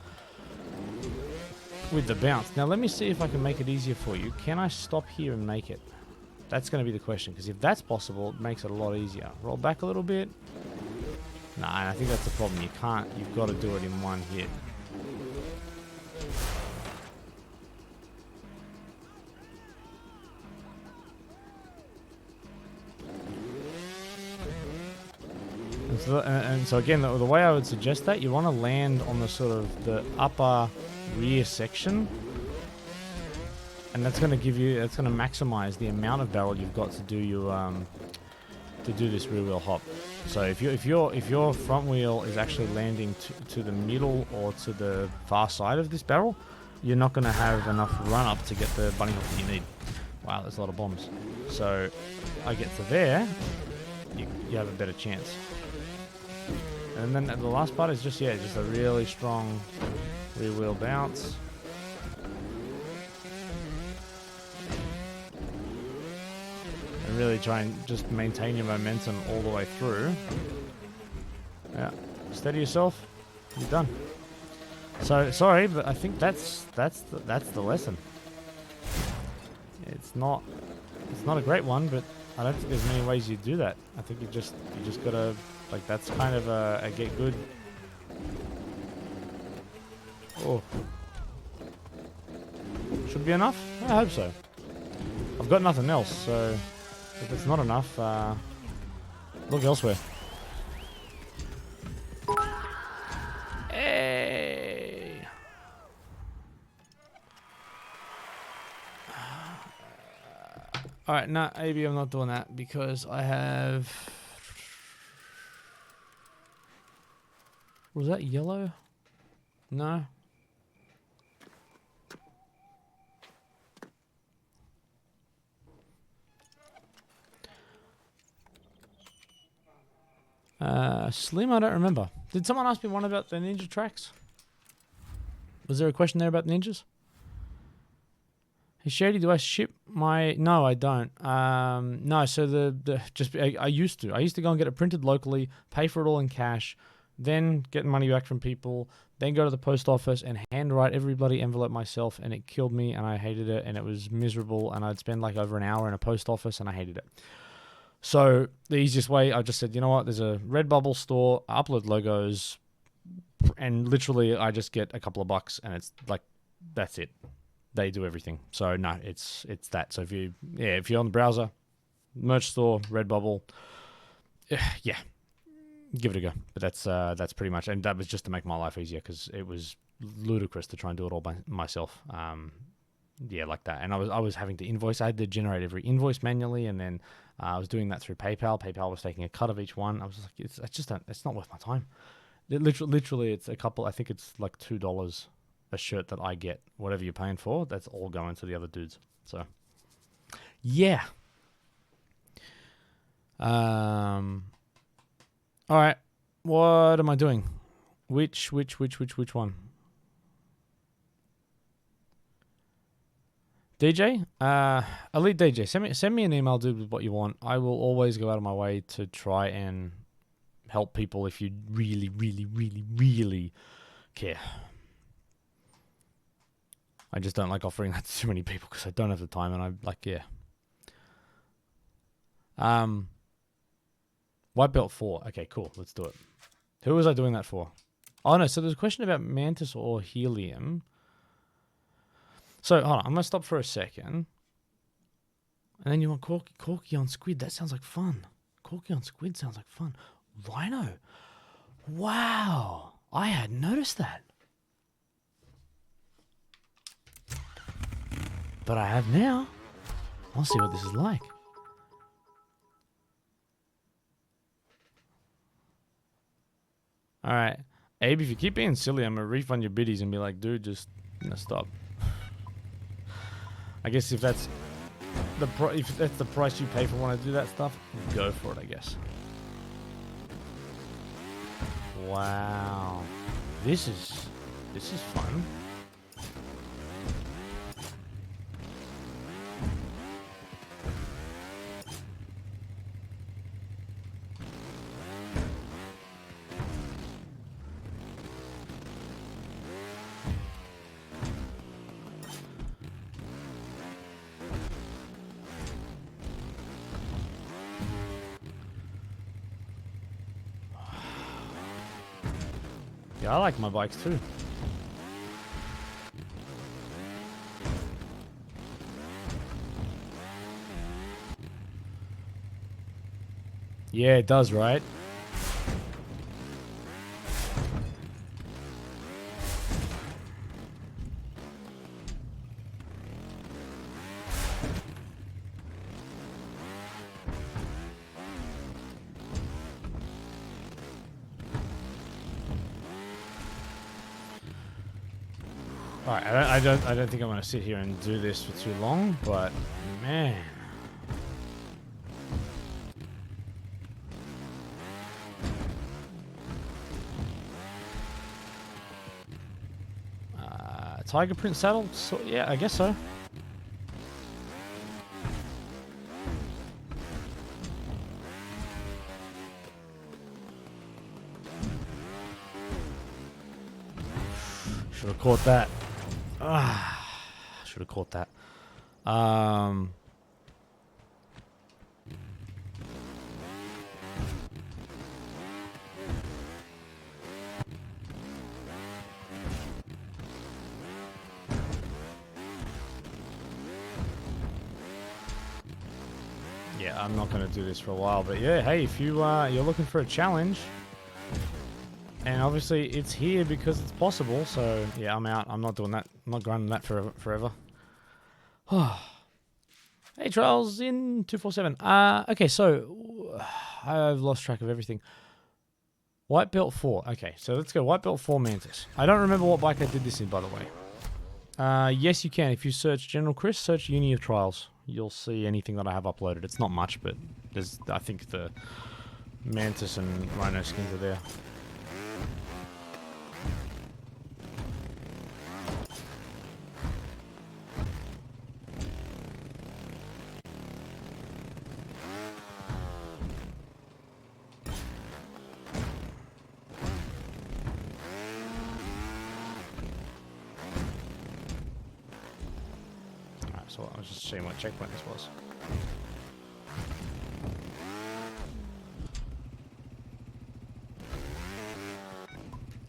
bounce. Now let me see if I can make it easier for you. Can I stop here and make it? That's going to be the question, because if that's possible, it makes it a lot easier. Roll back a little bit. Nah, I think that's the problem. You can't. You've got to do it in one hit. And so again, the way I would suggest that, you want to land on the sort of the upper rear section, and that's going to give you, that's going to maximize the amount of barrel you've got to do your to do this rear wheel hop. So if your front wheel is actually landing to the middle or to the far side of this barrel, you're not going to have enough run up to get the bunny hop that you need. Wow, there's a lot of bombs. So I get to there, you have a better chance. And then the last part is just, yeah, just a really strong rear wheel bounce. and really try and just maintain your momentum all the way through. Yeah, steady yourself. You're done. So sorry, but I think that's the lesson. It's not a great one, but I don't think there's many ways you do that. I think you just gotta, like, that's kind of a get good. Oh, should be enough. I hope so. I've got nothing else, so if it's not enough, look elsewhere. Hey. Alright, nah, maybe I'm not doing that because I have... Was that yellow? No. Slim, I don't remember. Did someone ask me one about the ninja tracks? Was there a question there about ninjas? Hey Shady, do I ship my... No, I don't. No, so I used to. I used to go and get it printed locally, pay for it all in cash, then get money back from people, then go to the post office and handwrite every bloody envelope myself, and it killed me, and I hated it, and it was miserable, and I'd spend like over an hour in a post office, and I hated it. So the easiest way, I just said, you know what, there's a Redbubble store, I upload logos, and literally I just get a couple of bucks, and it's like, that's it. They do everything. So no, it's that. So if you're on the browser, merch store, Redbubble, yeah, give it a go. But that's pretty much, and that was just to make my life easier because it was ludicrous to try and do it all by myself. Yeah, like that. And I was having to invoice. I had to generate every invoice manually, and then I was doing that through PayPal. PayPal was taking a cut of each one. I was like, it's not worth my time. Literally, it's a couple. I think it's like $2 a shirt that I get. Whatever you're paying for, that's all going to the other dudes. So, yeah. All right. What am I doing? Which one? DJ? Elite DJ. Send me an email, dude, with what you want. I will always go out of my way to try and help people if you really, really, really, really care. I just don't like offering that to too many people because I don't have the time, and I'm like, yeah. White belt 4. Okay, cool. Let's do it. Who was I doing that for? Oh, no. So there's a question about mantis or helium. So, hold on. I'm going to stop for a second. And then you want Corky on squid. That sounds like fun. Corky on squid sounds like fun. Rhino. Wow. I hadn't noticed that. But I have now. I'll see what this is like. Alright. Abe, if you keep being silly, I'm going to refund your biddies and be like, dude, just stop. I guess if that's the price you pay for wanting to do that stuff, go for it, I guess. Wow. This is fun. Yeah, I like my bikes too. Yeah, it does, right? Alright, I don't think I'm gonna sit here and do this for too long, but man. Tiger print saddle? So, yeah, I guess so. Should have caught that. Should have caught that. Yeah, I'm not going to do this for a while, but yeah, hey, if you're looking for a challenge, and obviously it's here because it's possible, so yeah, I'm out. I'm not doing that. I'm not grinding that forever. Hey, Trials in 247. Okay, so I've lost track of everything. White Belt 4. Okay, so let's go. White Belt 4 Mantis. I don't remember what bike I did this in, by the way. Yes, you can. If you search General Chris, search Uni of Trials. You'll see anything that I have uploaded. It's not much, but there's, I think the Mantis and Rhino skins are there. So I was just seeing what checkpoint this was.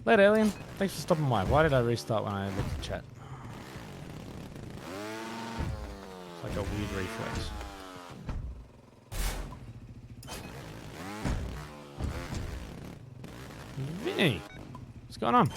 Later, alien. Thanks for stopping by. Why did I restart when I looked at chat? It's like a weird reflex. Vinny! What's going on?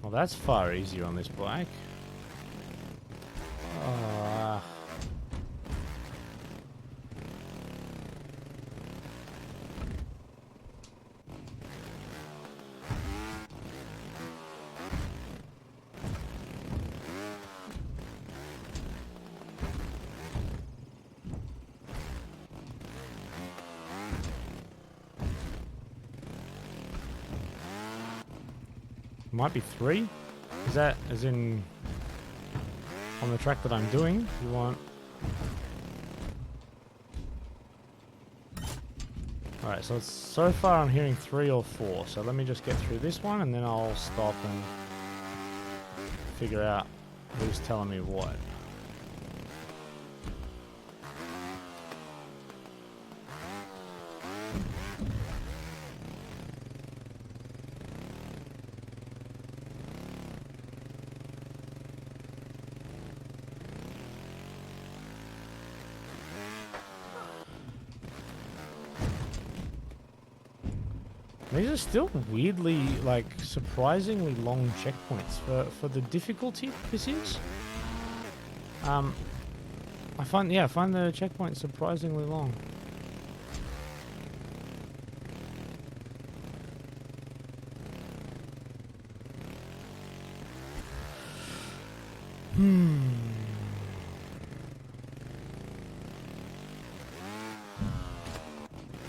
Well, that's far easier on this bike. Might be 3. Is that as in on the track that I'm doing? You want? Alright, so so far I'm hearing 3 or 4. So let me just get through this one and then I'll stop and figure out who's telling me what. These are still weirdly, like, surprisingly long checkpoints for the difficulty this is. I find the checkpoint surprisingly long.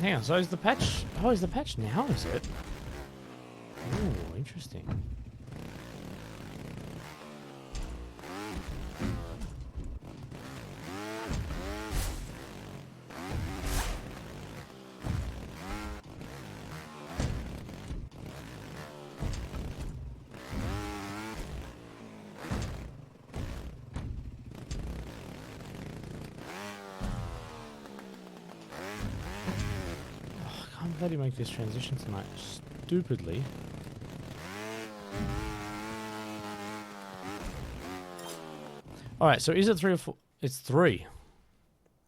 Hang on, so is the patch... Oh, is the patch now, is it? Ooh, interesting. How do you make this transition tonight? Stupidly. Alright, so is it 3 or 4? It's 3.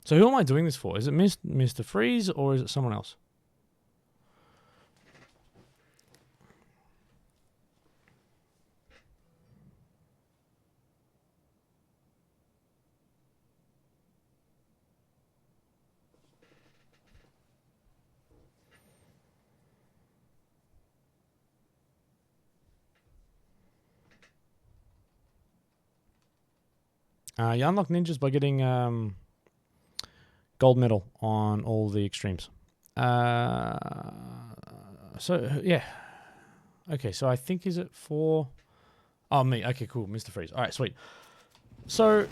So who am I doing this for? Is it Mr. Freeze or is it someone else? You unlock ninjas by getting gold medal on all the extremes. So yeah. Okay, so I think is it for... Oh, me. Okay, cool. Mr. Freeze. All right, sweet. So,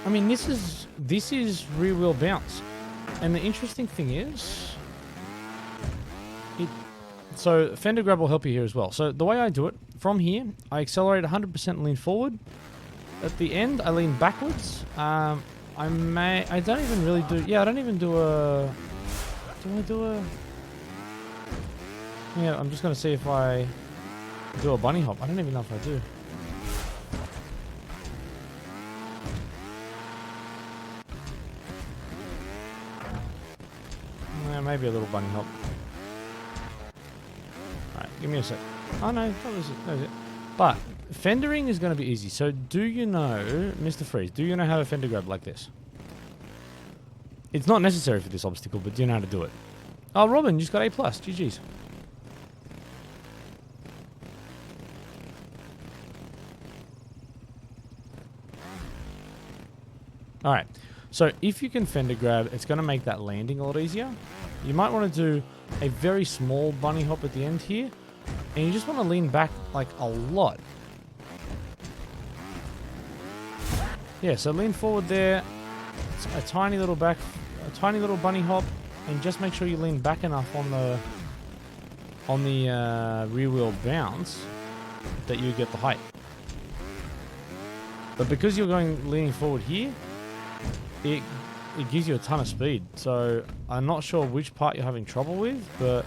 I mean, this is rear wheel bounce. And the interesting thing is... So, fender grab will help you here as well. So, the way I do it, from here, I accelerate 100% lean forward. At the end, I lean backwards. I don't even really do... Yeah, I don't even do a... Do I do a... Yeah, I'm just going to see if I do a bunny hop. I don't even know if I do. Yeah, maybe a little bunny hop. Alright, give me a sec. Oh no, that was it. That was it. But, fendering is going to be easy. So, do you know, Mr. Freeze, do you know how to fender grab like this? It's not necessary for this obstacle, but do you know how to do it? Oh, Robin, you just got A+. GG's. Alright, so if you can fender grab, it's going to make that landing a lot easier. You might want to do a very small bunny hop at the end here. And you just want to lean back like a lot. Yeah, so lean forward there. A tiny little bunny hop. And just make sure you lean back enough on the rear wheel bounce that you get the height. But because you're leaning forward here, it gives you a ton of speed. So I'm not sure which part you're having trouble with, but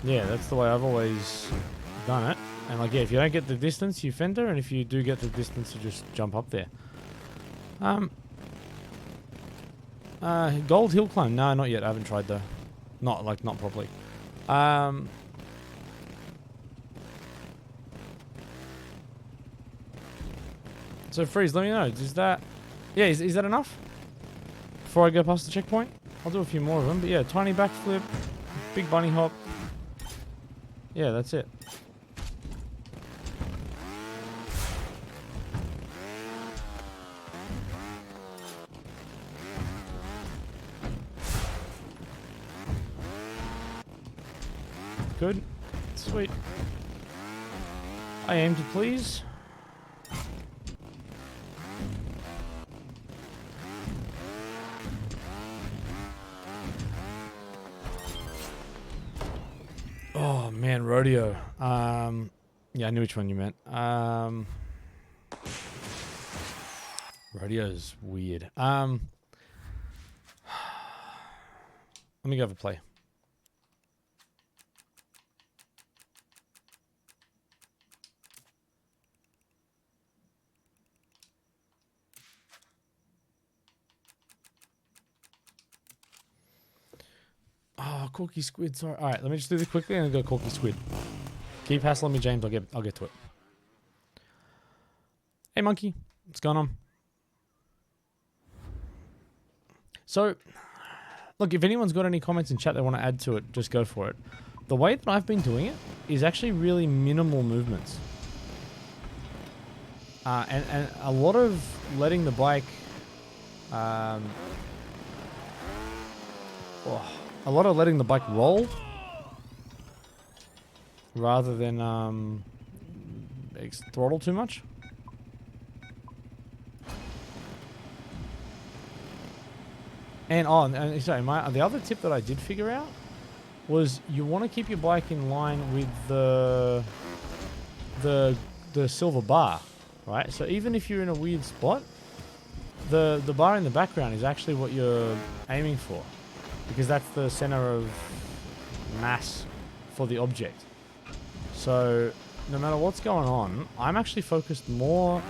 yeah, that's the way I've always done it. And like, yeah, if you don't get the distance, you fender, and if you do get the distance, you just jump up there. Gold hill climb? No, not yet. I haven't tried though. Not properly. So Freeze, let me know. Is that... Yeah, is that enough? Before I go past the checkpoint? I'll do a few more of them. But yeah, tiny backflip, big bunny hop. Yeah, that's it. Good. Sweet. I aim to please. Oh man, rodeo. Yeah, I knew which one you meant. Rodeo's weird. Let me go have a play. Oh, Corky Squid, sorry. Alright, let me just do this quickly and then go Corky Squid. Keep hassling me, James. I'll get to it. Hey, Monkey. What's going on? So, look, if anyone's got any comments in chat they want to add to it, just go for it. The way that I've been doing it is actually really minimal movements. And a lot of letting the bike... a lot of letting the bike roll rather than throttle too much. And sorry, the other tip that I did figure out was you want to keep your bike in line with the silver bar, right? So even if you're in a weird spot, the bar in the background is actually what you're aiming for, because that's the center of mass for the object. So no matter what's going on, I'm actually focused more...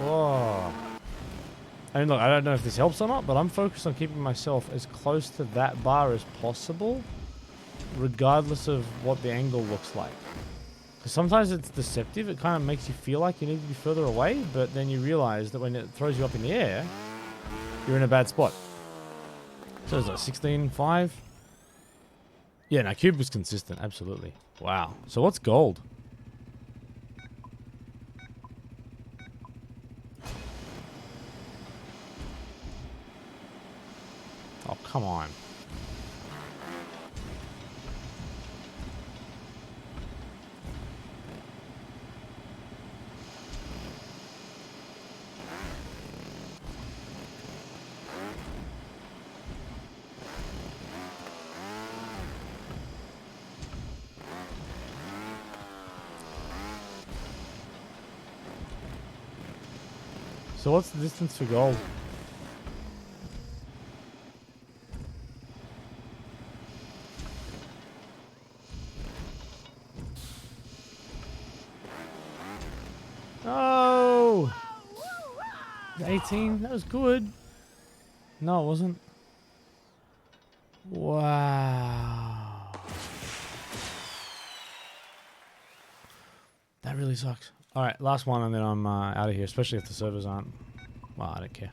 I mean, look, I don't know if this helps or not, but I'm focused on keeping myself as close to that bar as possible, regardless of what the angle looks like. Because sometimes it's deceptive. It kind of makes you feel like you need to be further away, but then you realize that when it throws you up in the air, you're in a bad spot. So it's like 16.5. Yeah, no, Cube was consistent, absolutely. Wow. So what's gold? Oh, come on. So what's the distance to gold? Oh! 18? That was good. No, it wasn't. Wow. That really sucks. Alright, last one and then I'm out of here, especially if the servers aren't. Well, I don't care.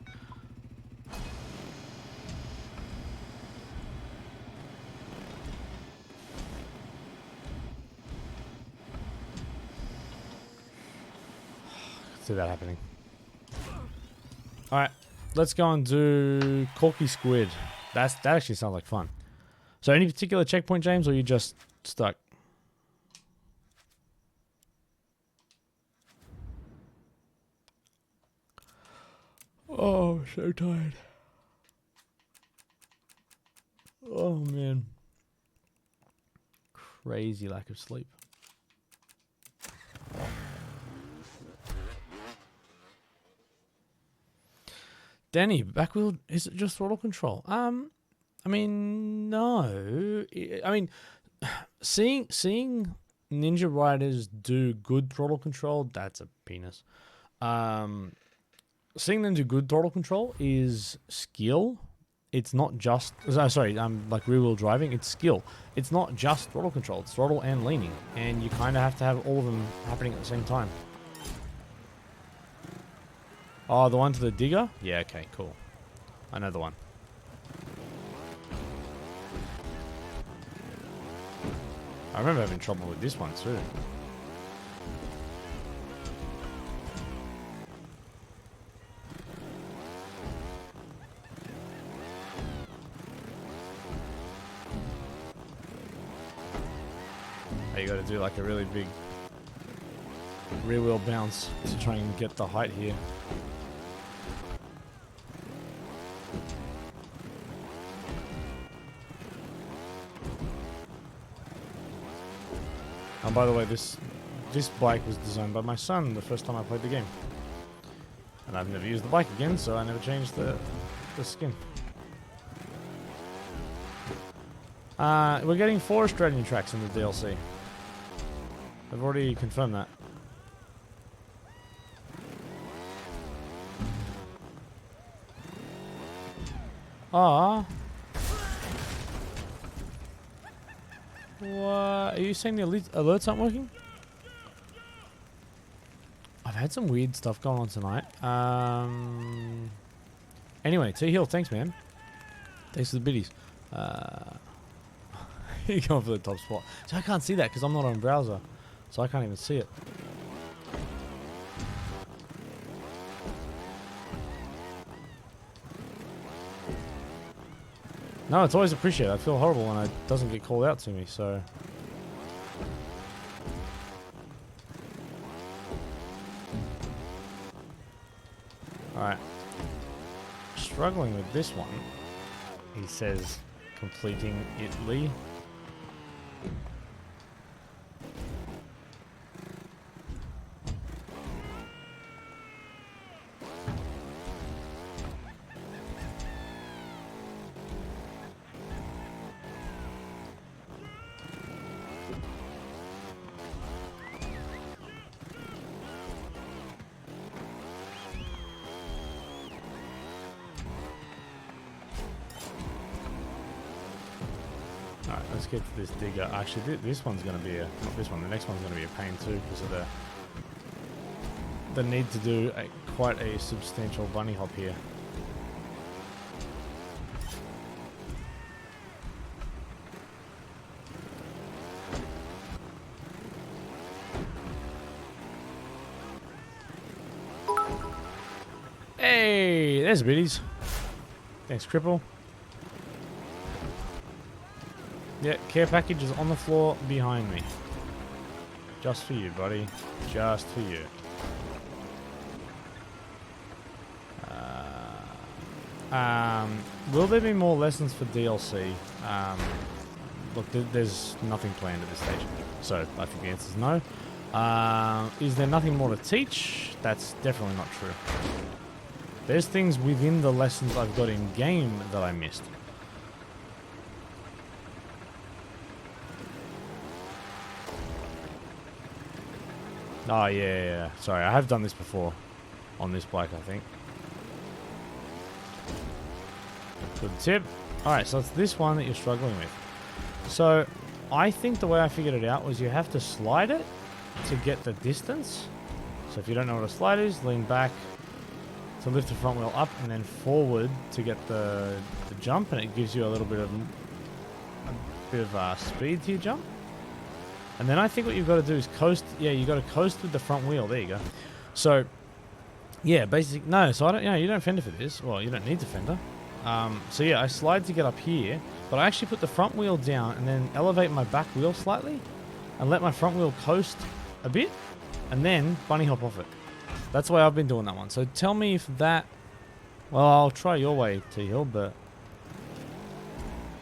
See that happening. Alright, let's go and do Corky Squid. That actually sounds like fun. So any particular checkpoint, James, or you just stuck? Oh, so tired. Oh, man. Crazy lack of sleep. Danny, back wheel, is it just throttle control? I mean, no. I mean, seeing Ninja Riders do good throttle control, that's a penis. Seeing them do good throttle control is skill. It's not just... Sorry, like rear-wheel driving, it's skill. It's not just throttle control, it's throttle and leaning. And you kind of have to have all of them happening at the same time. Oh, the one to the digger? Yeah, okay, cool. I know the one. I remember having trouble with this one too. You got to do like a really big rear wheel bounce to try and get the height here. And by the way, this bike was designed by my son the first time I played the game. And I've never used the bike again, so I never changed the skin. We're getting 4 Australian tracks in the DLC. I've already confirmed that. Ah. What? Are you saying the alerts aren't working? I've had some weird stuff going on tonight. Anyway, T-Hill, thanks, man. Thanks for the biddies. You're going for the top spot. So I can't see that because I'm not on browser. So I can't even see it. No, it's always appreciated. I feel horrible when it doesn't get called out to me, so... Alright. Struggling with this one. He says, completing Italy. Alright, let's get to this digger. Actually, this one's going to be not this one, the next one's going to be a pain too because of the need to do quite a substantial bunny hop here. Hey, there's biddies. Thanks, Cripple. Yeah, care package is on the floor behind me. Just for you, buddy. Just for you. Will there be more lessons for DLC? Look, there's nothing planned at this stage. So, I think the answer is no. Is there nothing more to teach? That's definitely not true. There's things within the lessons I've got in game that I missed. Oh, yeah. Sorry, I have done this before on this bike, I think. Good tip. Alright, so it's this one that you're struggling with. So, I think the way I figured it out was you have to slide it to get the distance. So if you don't know what a slide is, lean back to lift the front wheel up and then forward to get the jump, and it gives you a little bit of speed to your jump. And then I think what you've got to do is coast. Yeah, you got to coast with the front wheel. There you go. So, yeah, basically, no. So I don't. You don't fender for this. Well, you don't need to fender. So yeah, I slide to get up here, but I actually put the front wheel down and then elevate my back wheel slightly, and let my front wheel coast a bit, and then bunny hop off it. That's the way I've been doing that one. So tell me if that. Well, I'll try your way, T-Hill, but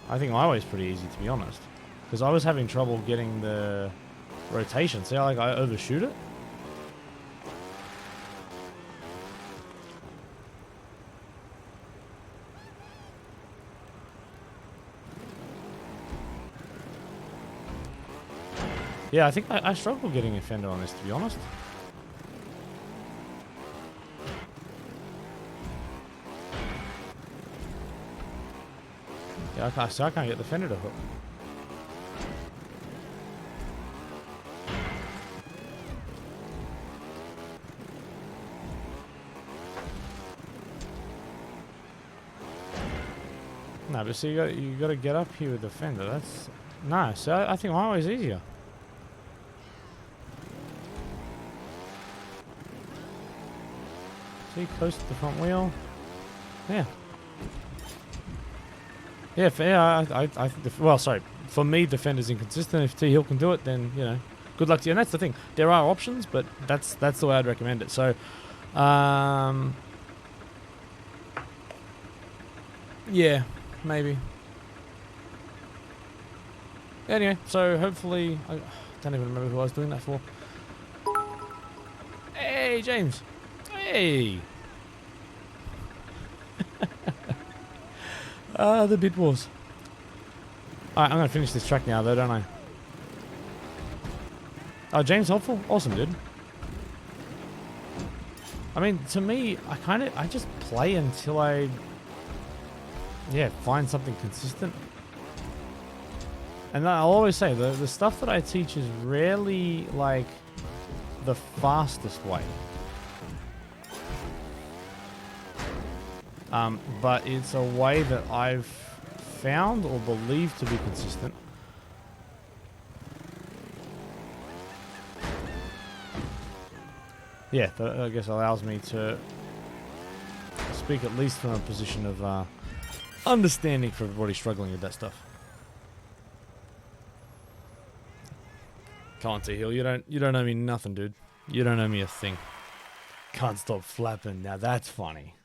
I think my way is pretty easy, to be honest. Because I was having trouble getting the rotation. See how like I overshoot it? Yeah, I think I struggle getting a fender on this, to be honest. Yeah, I can't get the fender to hook. No, but see, you got to get up here with the fender. That's no. So I think my way's easier. See, close to the front wheel. Yeah. Yeah. I think. Well, sorry. For me, the fender's inconsistent. If T-Hill can do it, then good luck to you. And that's the thing. There are options, but that's the way I'd recommend it. So, yeah. Maybe. Anyway, so hopefully... I don't even remember who I was doing that for. Hey, James. Hey. The bit wars. Alright, I'm going to finish this track now, though, don't I? Oh, James helpful? Awesome, dude. I mean, to me, I just play until I... Yeah, find something consistent. And I'll always say, the stuff that I teach is rarely, like, the fastest way. But it's a way that I've found or believed to be consistent. Yeah, that I guess allows me to speak at least from a position of... understanding for everybody struggling with that stuff. Come on, T-Hill, you don't owe me nothing, dude. You don't owe me a thing. Can't stop flapping. Now that's funny.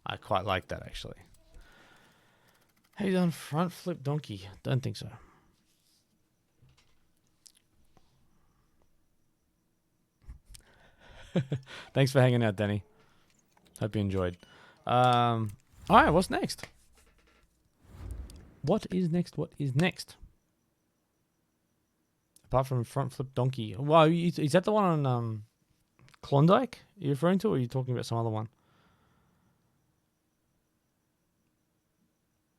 I quite like that, actually. Have you done front flip donkey? Don't think so. Thanks for hanging out, Danny. Hope you enjoyed. Alright, what's next? What is next? Apart from front flip donkey. Well, is that the one on Klondike you're referring to, or are you talking about some other one?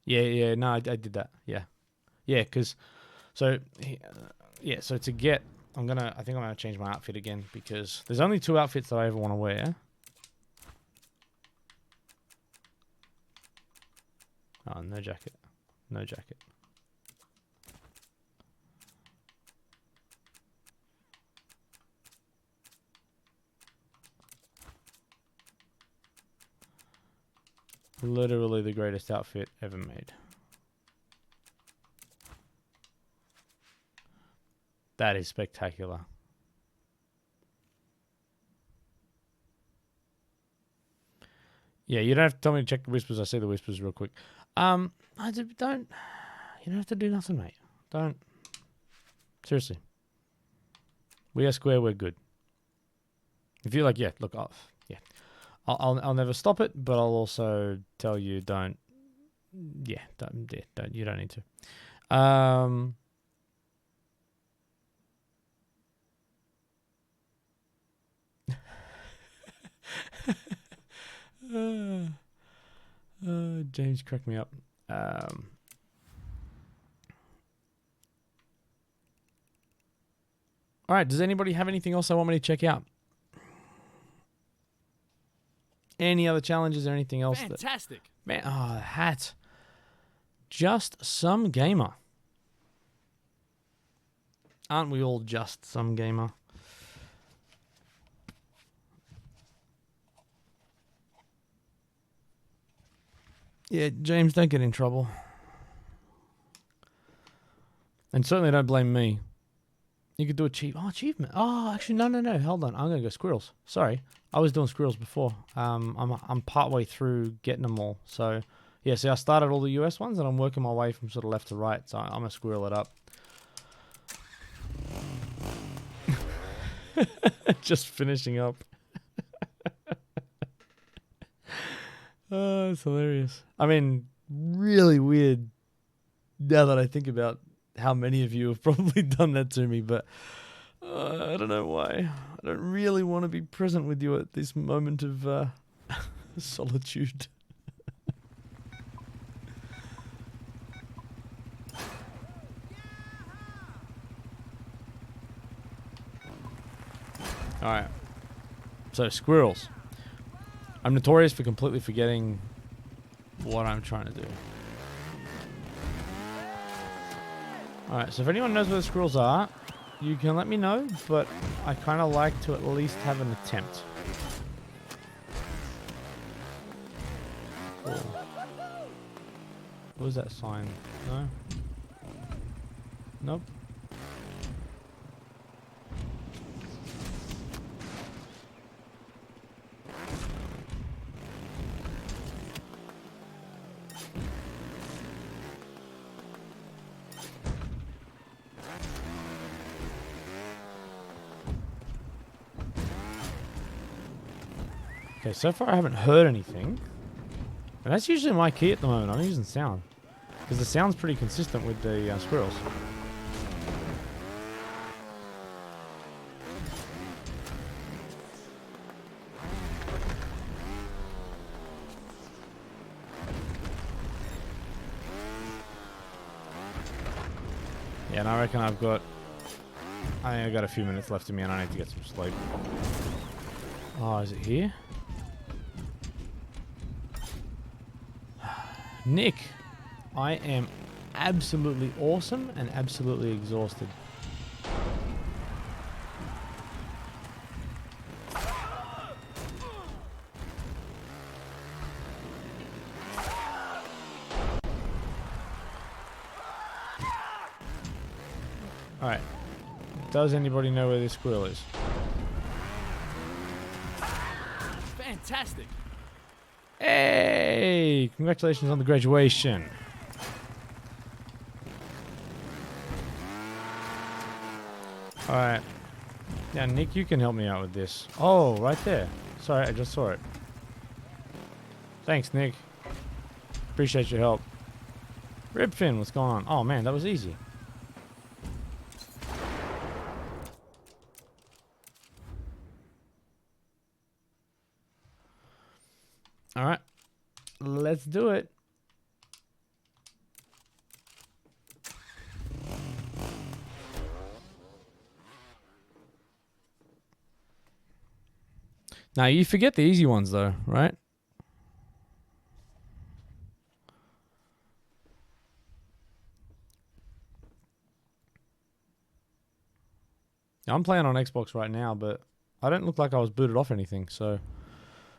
Yeah, no, I did that. Yeah, because, so to get, I think I'm gonna change my outfit again, because there's only 2 outfits that I ever want to wear. Oh, no jacket. No jacket. Literally the greatest outfit ever made. That is spectacular. Yeah, you don't have to tell me to check the whispers. I see the whispers real quick. You don't have to do nothing, mate. Don't. Seriously. We are square, we're good. If you're like, yeah, look, yeah. I'll never stop it, but I'll also tell you don't. Yeah, don't. You don't need to. James cracked me up. All right. Does anybody have anything else they want me to check out? Any other challenges or anything else? Fantastic. Man, oh, hat. Just some gamer. Aren't we all just some gamer? Yeah, James, don't get in trouble. And certainly don't blame me. You could do achievement. Oh, actually, no. Hold on. I'm going to go squirrels. Sorry. I was doing squirrels before. I'm partway through getting them all. So, yeah, see, I started all the US ones, and I'm working my way from sort of left to right. So I'm going to squirrel it up. Just finishing up. Oh, it's hilarious. I mean, really weird now that I think about how many of you have probably done that to me, but I don't know why. I don't really want to be present with you at this moment of solitude. Alright. So, squirrels. I'm notorious for completely forgetting what I'm trying to do. Alright, so if anyone knows where the squirrels are, you can let me know, but I kind of like to at least have an attempt. Cool. What was that sign? No? Nope. Okay, so far I haven't heard anything. And that's usually my key at the moment. I'm using sound. Because the sound's pretty consistent with the squirrels. Yeah, and I reckon I think I got a few minutes left in me and I need to get some sleep. Oh, is it here? Nick, I am absolutely awesome and absolutely exhausted. Alright. Does anybody know where this squirrel is? Fantastic. Hey! Congratulations on the graduation. Alright. Now, Nick, you can help me out with this. Oh, right there. Sorry, I just saw it. Thanks, Nick. Appreciate your help. Ribfin, what's going on? Oh, man, that was easy. Alright. Let's do it. Now, you forget the easy ones, though, right? I'm playing on Xbox right now, but I don't look like I was booted off anything, so...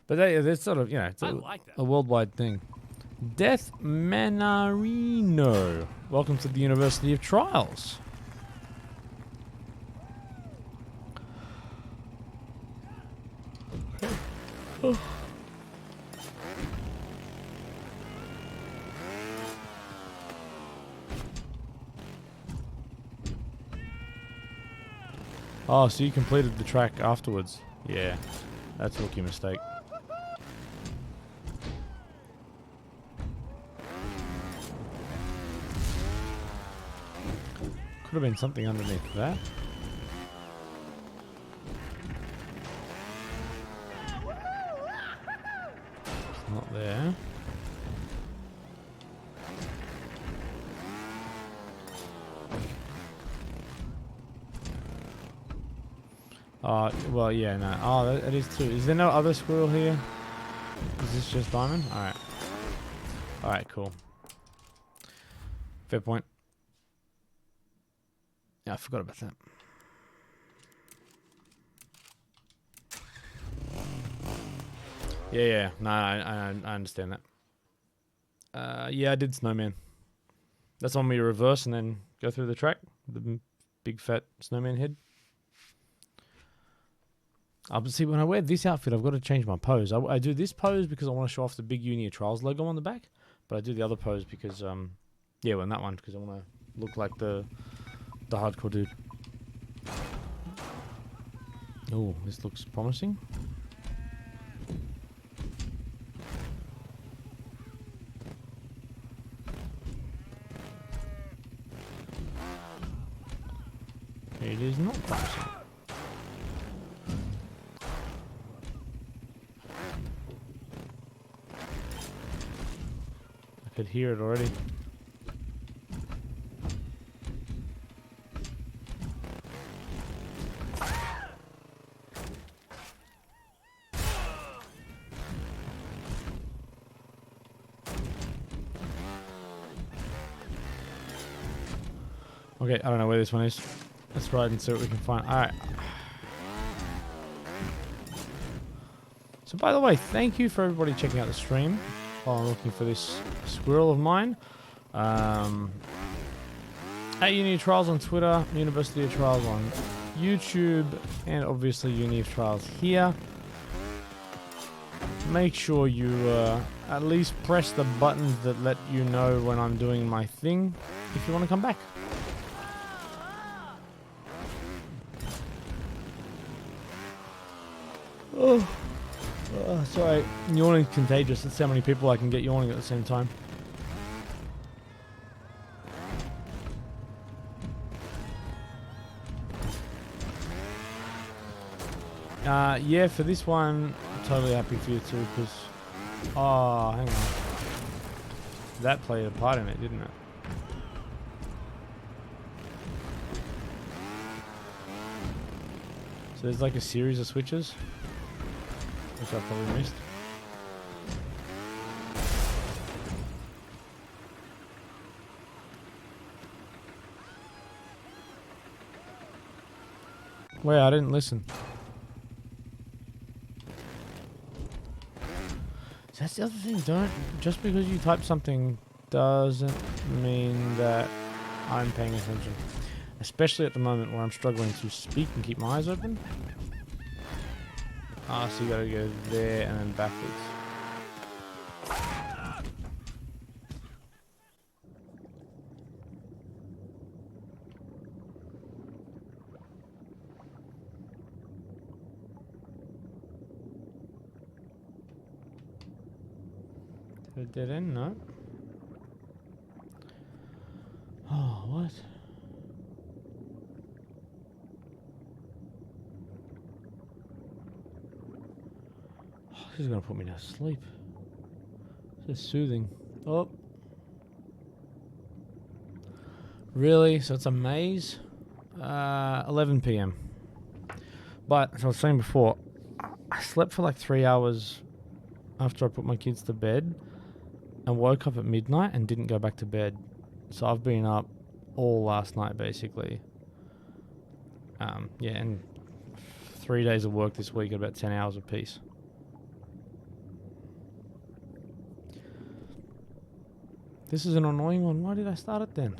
But that's sort of, you know, it's a worldwide thing. Death Manarino. Welcome to the University of Trials. Oh. Oh, so you completed the track afterwards. Yeah. That's a rookie mistake. Could have been something underneath that. It's not there. Well, yeah, no. Oh, that is too. Is there no other squirrel here? Is this just diamond? Alright. Alright, cool. Fair point. Yeah, I forgot about that. Yeah. No, I understand that. Yeah, I did snowman. That's on me to reverse and then go through the track. The big fat snowman head. But see, when I wear this outfit, I've got to change my pose. I do this pose because I want to show off the big Uni of Trials logo on the back. But I do the other pose because, yeah, well, that one, because I want to look like the hardcore dude. Oh, this looks promising. It is not promising. I could hear it already. Okay, I don't know where this one is. Let's ride and see what we can find. Alright. So by the way, thank you for everybody checking out the stream while I'm looking for this squirrel of mine. At Uni of Trials on Twitter, University of Trials on YouTube, and obviously Uni of Trials here. Make sure you at least press the buttons that let you know when I'm doing my thing if you want to come back. Oh, sorry. Yawning's contagious. That's how many people I can get yawning at the same time. Yeah, for this one, I'm totally happy for you too, because... Oh, hang on. That played a part in it, didn't it? So there's like a series of switches, which I probably missed. Wait, I didn't listen. So that's the other thing, just because you type something doesn't mean that I'm paying attention. Especially at the moment where I'm struggling to speak and keep my eyes open. Ah, so you gotta go there and then backwards. Did a dead end? No. Oh, what? Oh, this is gonna put me to sleep. This is soothing. Oh. Really? So it's a maze? 11 p.m. But, as I was saying before, I slept for like 3 hours after I put my kids to bed and woke up at midnight and didn't go back to bed. So I've been up all last night, basically. Yeah, and 3 days of work this week at about 10 hours apiece. This is an annoying one. Why did I start it then?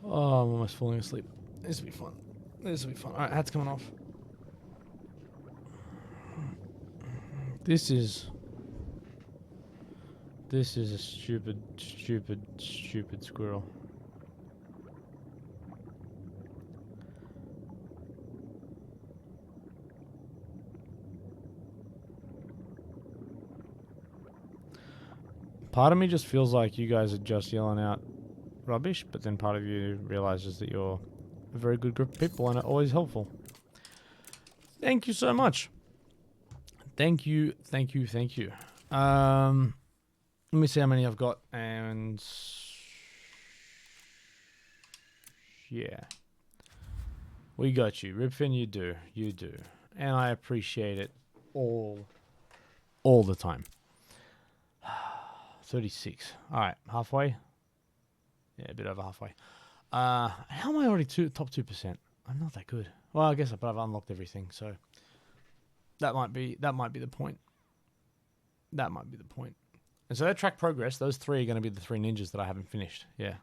Oh, I'm almost falling asleep. This will be fun. This will be fun. All right, hat's coming off. This is a stupid squirrel. Part of me just feels like you guys are just yelling out rubbish, but then part of you realizes that you're a very good group of people and are always helpful. Thank you so much. Thank you. Let me see how many I've got, and yeah, we got you, Ripfin. You do, and I appreciate it all the time. 36. All right, halfway. Yeah, a bit over halfway. How am I already top 2%? I'm not that good. Well, I guess I've unlocked everything, so that might be the point. That might be the point. And so that track progress, those 3 are going to be the 3 ninjas that I haven't finished. Yeah.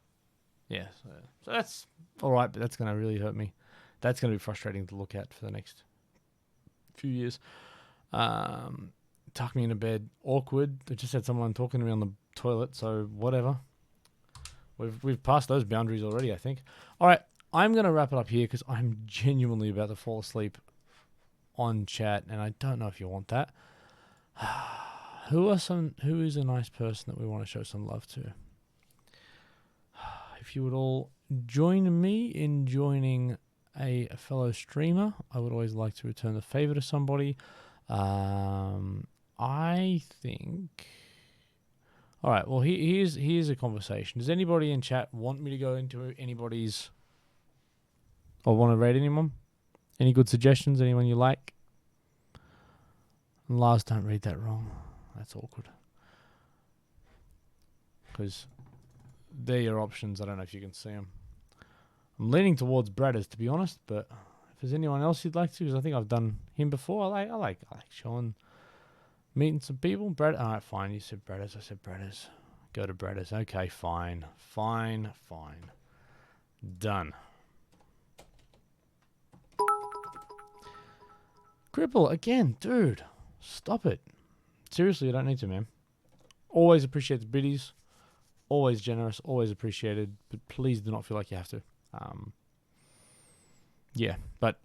So that's all right, but that's going to really hurt me. That's going to be frustrating to look at for the next few years. Tuck me in a bed. Awkward. I just had someone talking to me on the toilet, so whatever. We've passed those boundaries already, I think. All right, I'm going to wrap it up here because I'm genuinely about to fall asleep on chat, and I don't know if you want that. Who is a nice person that we want to show some love to? If you would all join me in joining a fellow streamer, I would always like to return the favor to somebody. I think. All right. Well, here's a conversation. Does anybody in chat want me to go into anybody's, or want to rate anyone? Any good suggestions? Anyone you like? And Lars, don't read that wrong. That's awkward. Because they're your options. I don't know if you can see them. I'm leaning towards Bradders, to be honest, but if there's anyone else you'd like to, because I think I've done him before. I like showing, meeting some people. Brad, all right, fine. You said Bradders. I said Bradders. Go to Bradders. Okay, fine. Done. Cripple again, dude. Stop it. Seriously, you don't need to, man. Always appreciate the biddies. Always generous. Always appreciated. But please do not feel like you have to. Yeah, but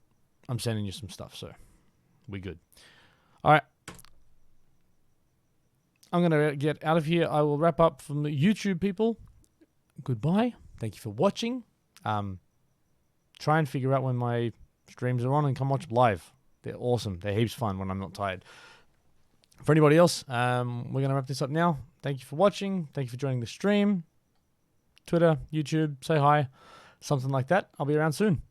I'm sending you some stuff, so we good. All right. I'm going to get out of here. I will wrap up from the YouTube people. Goodbye. Thank you for watching. Try and figure out when my streams are on and come watch live. They're awesome. They're heaps fun when I'm not tired. For anybody else, we're going to wrap this up now. Thank you for watching. Thank you for joining the stream. Twitter, YouTube, say hi. Something like that. I'll be around soon.